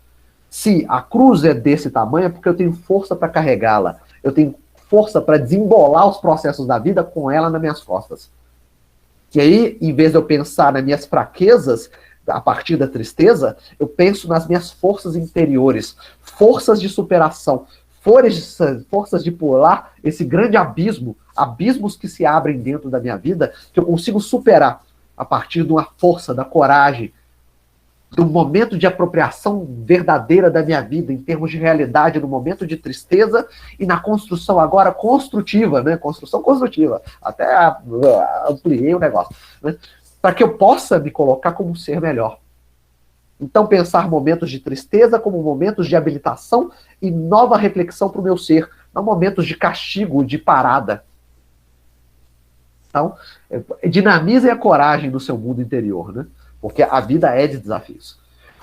Se a cruz é desse tamanho, é porque eu tenho força para carregá-la. Eu tenho força para desembolar os processos da vida com ela nas minhas costas. E aí, em vez de eu pensar nas minhas fraquezas, a partir da tristeza, eu penso nas minhas forças interiores, forças de superação, forças de pular esse grande abismo, abismos que se abrem dentro da minha vida, que eu consigo superar. a partir de uma força, da coragem, do momento de apropriação verdadeira da minha vida, em termos de realidade, no momento de tristeza e na construção agora construtiva, né? Construção construtiva. Até ampliei o negócio. Né? Para que eu possa me colocar como um ser melhor. Então, pensar momentos de tristeza como momentos de habilitação e nova reflexão para o meu ser, não momentos de castigo, de parada. Então, dinamizem a coragem no seu mundo interior, né? Porque a vida é de desafios.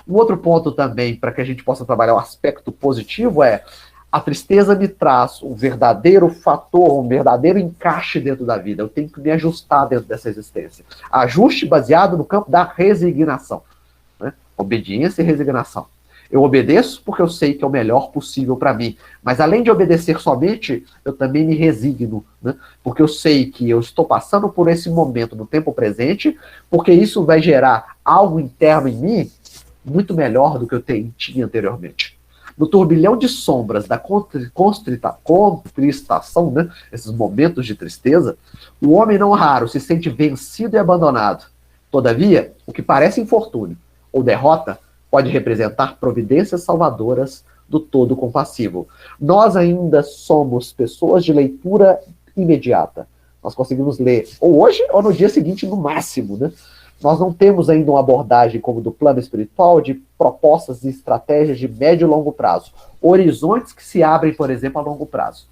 Um outro ponto também, para que a gente possa trabalhar o aspecto positivo, é a tristeza me traz um verdadeiro fator, um verdadeiro encaixe dentro da vida. Eu tenho que me ajustar dentro dessa existência. Ajuste baseado no campo da resignação. Né? Obediência e resignação. Eu obedeço porque eu sei que é o melhor possível para mim. Mas além de obedecer somente, eu também me resigno. Né? Porque eu sei que eu estou passando por esse momento no tempo presente, porque isso vai gerar algo interno em mim muito melhor do que eu tinha anteriormente. No turbilhão de sombras da contristação, né? Esses momentos de tristeza, o homem não raro se sente vencido e abandonado. Todavia, o que parece infortúnio ou derrota pode representar providências salvadoras do todo compassivo. Nós ainda somos pessoas de leitura imediata. Nós conseguimos ler ou hoje ou no dia seguinte, no máximo, né? Nós não temos ainda uma abordagem como do plano espiritual de propostas e estratégias de médio e longo prazo. Horizontes que se abrem, por exemplo, a longo prazo.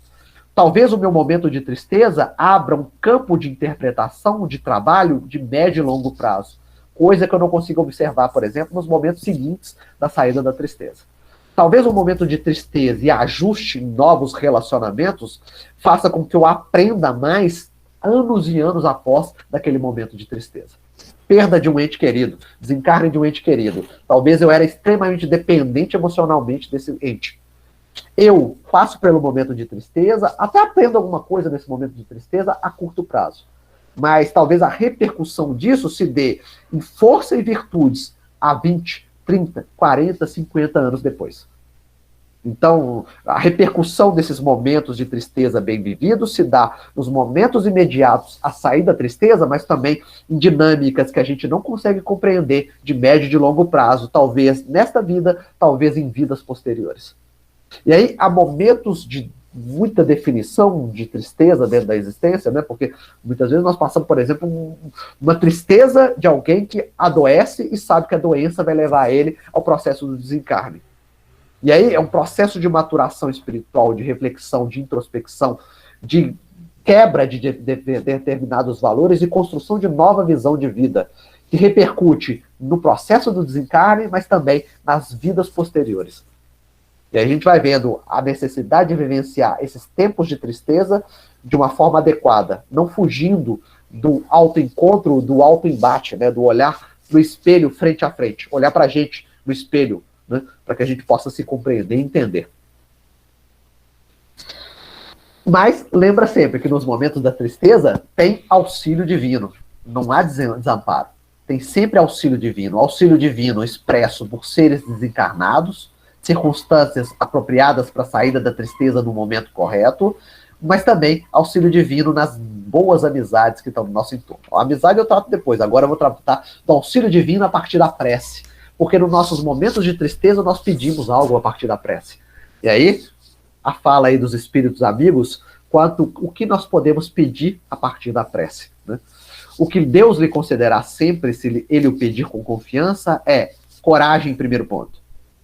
Talvez o meu momento de tristeza abra um campo de interpretação, de trabalho de médio e longo prazo. Coisa que eu não consigo observar, por exemplo, nos momentos seguintes da saída da tristeza. Talvez um momento de tristeza e ajuste em novos relacionamentos faça com que eu aprenda mais anos e anos após daquele momento de tristeza. Perda de um ente querido, desencarne de um ente querido. Talvez eu era extremamente dependente emocionalmente desse ente. Eu passo pelo momento de tristeza, até aprendo alguma coisa nesse momento de tristeza a curto prazo. Mas talvez a repercussão disso se dê em força e virtudes há 20, 30, 40, 50 anos depois. Então, a repercussão desses momentos de tristeza bem vividos se dá nos momentos imediatos à saída da tristeza, mas também em dinâmicas que a gente não consegue compreender de médio e de longo prazo, talvez nesta vida, talvez em vidas posteriores. E aí, há momentos de muita definição de tristeza dentro da existência, né? Porque muitas vezes nós passamos, por exemplo, uma tristeza de alguém que adoece e sabe que a doença vai levar ele ao processo do desencarne. E aí é um processo de maturação espiritual, de reflexão, de introspecção, de quebra de determinados valores e construção de nova visão de vida, que repercute no processo do desencarne, mas também nas vidas posteriores. E aí a gente vai vendo a necessidade de vivenciar esses tempos de tristeza de uma forma adequada, não fugindo do autoencontro, do autoembate, né, do olhar no espelho frente a frente, olhar para a gente no espelho, né, para que a gente possa se compreender e entender. Mas lembra sempre que nos momentos da tristeza tem auxílio divino, não há desamparo. Tem sempre auxílio divino expresso por seres desencarnados, circunstâncias apropriadas para a saída da tristeza no momento correto, mas também auxílio divino nas boas amizades que estão no nosso entorno. A amizade eu trato depois, agora eu vou tratar do auxílio divino a partir da prece, porque nos nossos momentos de tristeza nós pedimos algo a partir da prece. E aí, a fala aí dos espíritos amigos, quanto o que nós podemos pedir a partir da prece. Né? O que Deus lhe concederá sempre, se ele o pedir com confiança, é coragem em primeiro ponto.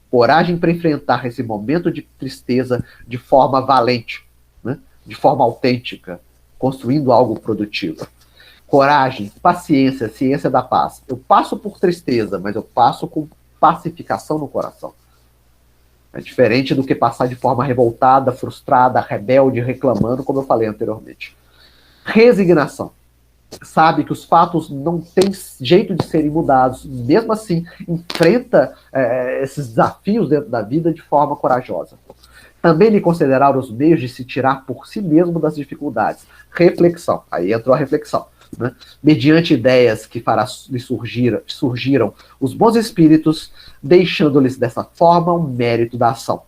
Coragem para enfrentar esse momento de tristeza de forma valente, né? De forma autêntica, construindo algo produtivo. Coragem, paciência, ciência da paz. Eu passo por tristeza, mas eu passo com pacificação no coração. É diferente do que passar de forma revoltada, frustrada, rebelde, reclamando, como eu falei anteriormente. Resignação. Sabe que os fatos não têm jeito de serem mudados, mesmo assim, enfrenta esses desafios dentro da vida de forma corajosa. Também lhe considerar os meios de se tirar por si mesmo das dificuldades. Reflexão, aí entrou a reflexão. Né? Mediante ideias que surgiram os bons espíritos, deixando-lhes dessa forma o mérito da ação.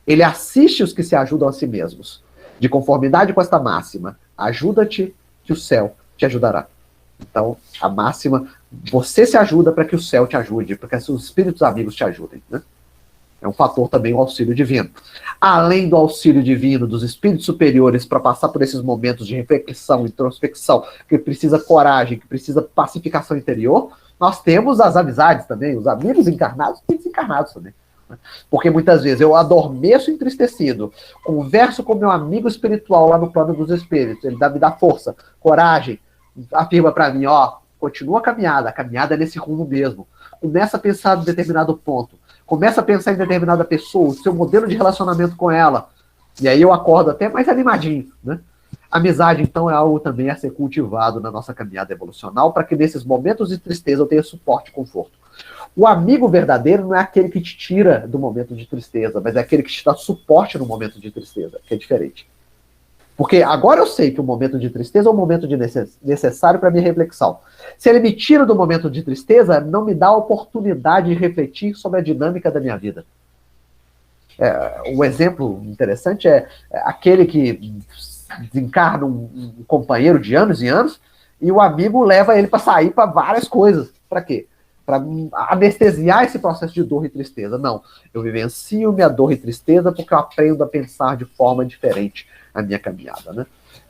Ele assiste os que se ajudam a si mesmos. De conformidade com esta máxima, ajuda-te que o céu te ajudará. Então, a máxima, você se ajuda para que o céu te ajude, para que os espíritos amigos te ajudem, né? É um fator também o auxílio divino. Além do auxílio divino dos espíritos superiores para passar por esses momentos de reflexão, introspecção, que precisa coragem, que precisa pacificação interior, nós temos as amizades também, os amigos encarnados e desencarnados também. Porque muitas vezes eu adormeço entristecido, converso com meu amigo espiritual lá no plano dos espíritos, ele me dá força, coragem, afirma para mim, ó, continua a caminhada é nesse rumo mesmo. Começa a pensar em determinado ponto, começa a pensar em determinada pessoa, o seu modelo de relacionamento com ela, e aí eu acordo até mais animadinho, né? Amizade, então, é algo também a ser cultivado na nossa caminhada evolucional, para que nesses momentos de tristeza eu tenha suporte e conforto. O amigo verdadeiro não é aquele que te tira do momento de tristeza, mas é aquele que te dá suporte no momento de tristeza, que é diferente. Porque agora eu sei que o momento de tristeza é um momento necessário para minha reflexão. Se ele me tira do momento de tristeza, não me dá a oportunidade de refletir sobre a dinâmica da minha vida. Um exemplo interessante é aquele que desencarna um companheiro de anos e anos e o amigo leva ele para sair para várias coisas. Para quê? Para anestesiar esse processo de dor e tristeza. Não, eu vivencio minha dor e tristeza porque eu aprendo a pensar de forma diferente a minha caminhada, né?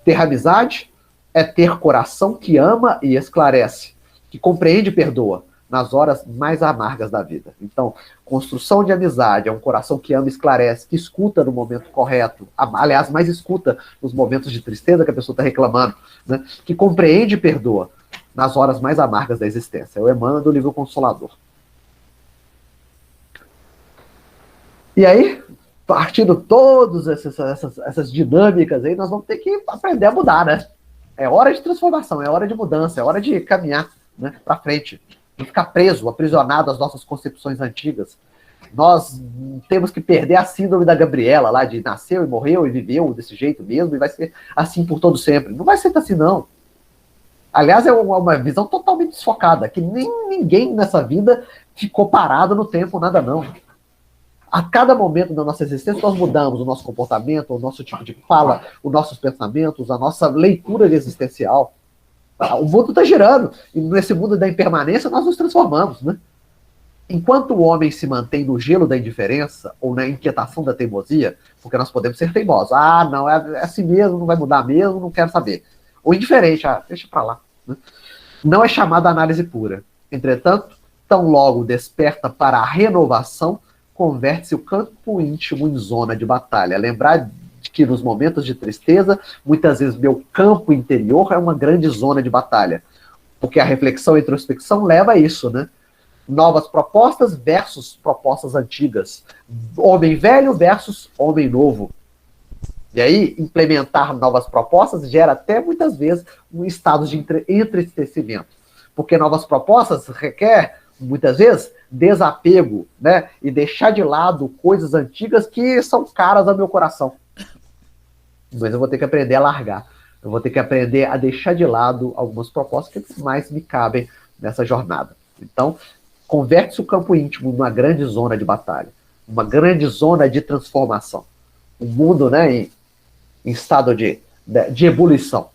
Ter amizade é ter coração que ama e esclarece, que compreende e perdoa nas horas mais amargas da vida. Então, construção de amizade é um coração que ama e esclarece, que escuta no momento correto, aliás, mais escuta nos momentos de tristeza que a pessoa está reclamando, né? Que compreende e perdoa nas horas mais amargas da existência. É o Emmanuel do livro Consolador. E aí, partindo todas essas dinâmicas aí, nós vamos ter que aprender a mudar, né? É hora de transformação, é hora de mudança, é hora de caminhar, né, para frente. Não ficar preso, aprisionado às nossas concepções antigas. Nós temos que perder a síndrome da Gabriela, lá de nasceu e morreu e viveu desse jeito mesmo, e vai ser assim por todo sempre. Não vai ser assim, não. Aliás, é uma visão totalmente desfocada, que ninguém nessa vida ficou parado no tempo, nada não. A cada momento da nossa existência, nós mudamos o nosso comportamento, o nosso tipo de fala, os nossos pensamentos, a nossa leitura existencial. O mundo está girando, e nesse mundo da impermanência nós nos transformamos, né? Enquanto o homem se mantém no gelo da indiferença, ou na inquietação da teimosia, porque nós podemos ser teimosos. Ah, não, é assim mesmo, não vai mudar mesmo, não quero saber. Ou indiferente, deixa pra lá, né? Não é chamada análise pura. Entretanto, tão logo desperta para a renovação, converte-se o campo íntimo em zona de batalha. Lembrar que nos momentos de tristeza, muitas vezes meu campo interior é uma grande zona de batalha. Porque a reflexão e a introspecção leva a isso, né? Novas propostas versus propostas antigas. Homem velho versus homem novo. E aí, implementar novas propostas gera até, muitas vezes, um estado de entristecimento. Porque novas propostas requer, muitas vezes, desapego, né? E deixar de lado coisas antigas que são caras ao meu coração. Mas eu vou ter que aprender a largar. Eu vou ter que aprender a deixar de lado algumas propostas que mais me cabem nessa jornada. Então, converte-se o campo íntimo numa grande zona de batalha. Uma grande zona de transformação. O mundo, né, em estado de ebulição.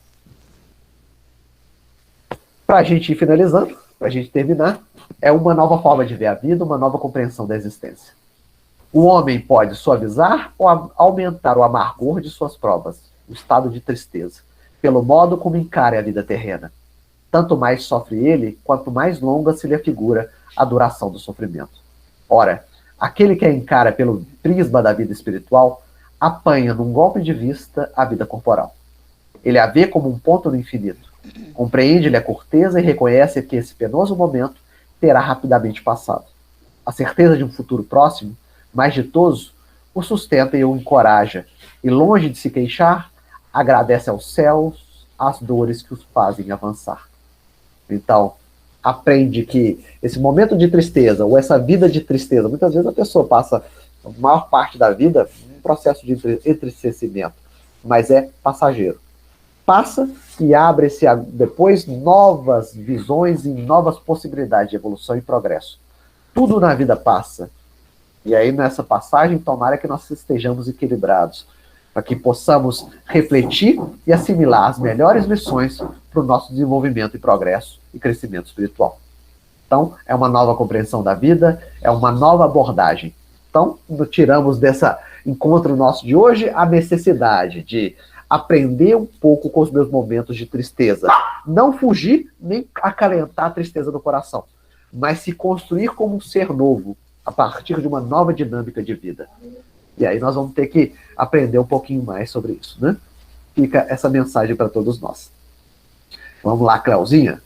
Para a gente ir finalizando, para a gente terminar, é uma nova forma de ver a vida, uma nova compreensão da existência. O homem pode suavizar ou aumentar o amargor de suas provas, o estado de tristeza, pelo modo como encara a vida terrena. Tanto mais sofre ele, quanto mais longa se lhe afigura a duração do sofrimento. Ora, aquele que a encara pelo prisma da vida espiritual, apanha num golpe de vista a vida corporal. Ele a vê como um ponto no infinito. Compreende-lhe a corteza e reconhece que esse penoso momento terá rapidamente passado. A certeza de um futuro próximo, mais ditoso, o sustenta e o encoraja, e longe de se queixar, agradece aos céus as dores que os fazem avançar. Então, aprende que esse momento de tristeza, ou essa vida de tristeza, muitas vezes a pessoa passa a maior parte da vida num processo de entristecimento, mas é passageiro. Passa e abre-se depois novas visões e novas possibilidades de evolução e progresso. Tudo na vida passa. E aí, nessa passagem, tomara que nós estejamos equilibrados, para que possamos refletir e assimilar as melhores lições para o nosso desenvolvimento e progresso e crescimento espiritual. Então, é uma nova compreensão da vida, é uma nova abordagem. Então, tiramos desse encontro nosso de hoje a necessidade de aprender um pouco com os meus momentos de tristeza. Não fugir, nem acalentar a tristeza do coração, mas se construir como um ser novo, a partir de uma nova dinâmica de vida. E aí nós vamos ter que aprender um pouquinho mais sobre isso, né? Fica essa mensagem para todos nós. Vamos lá, Cleuzinha.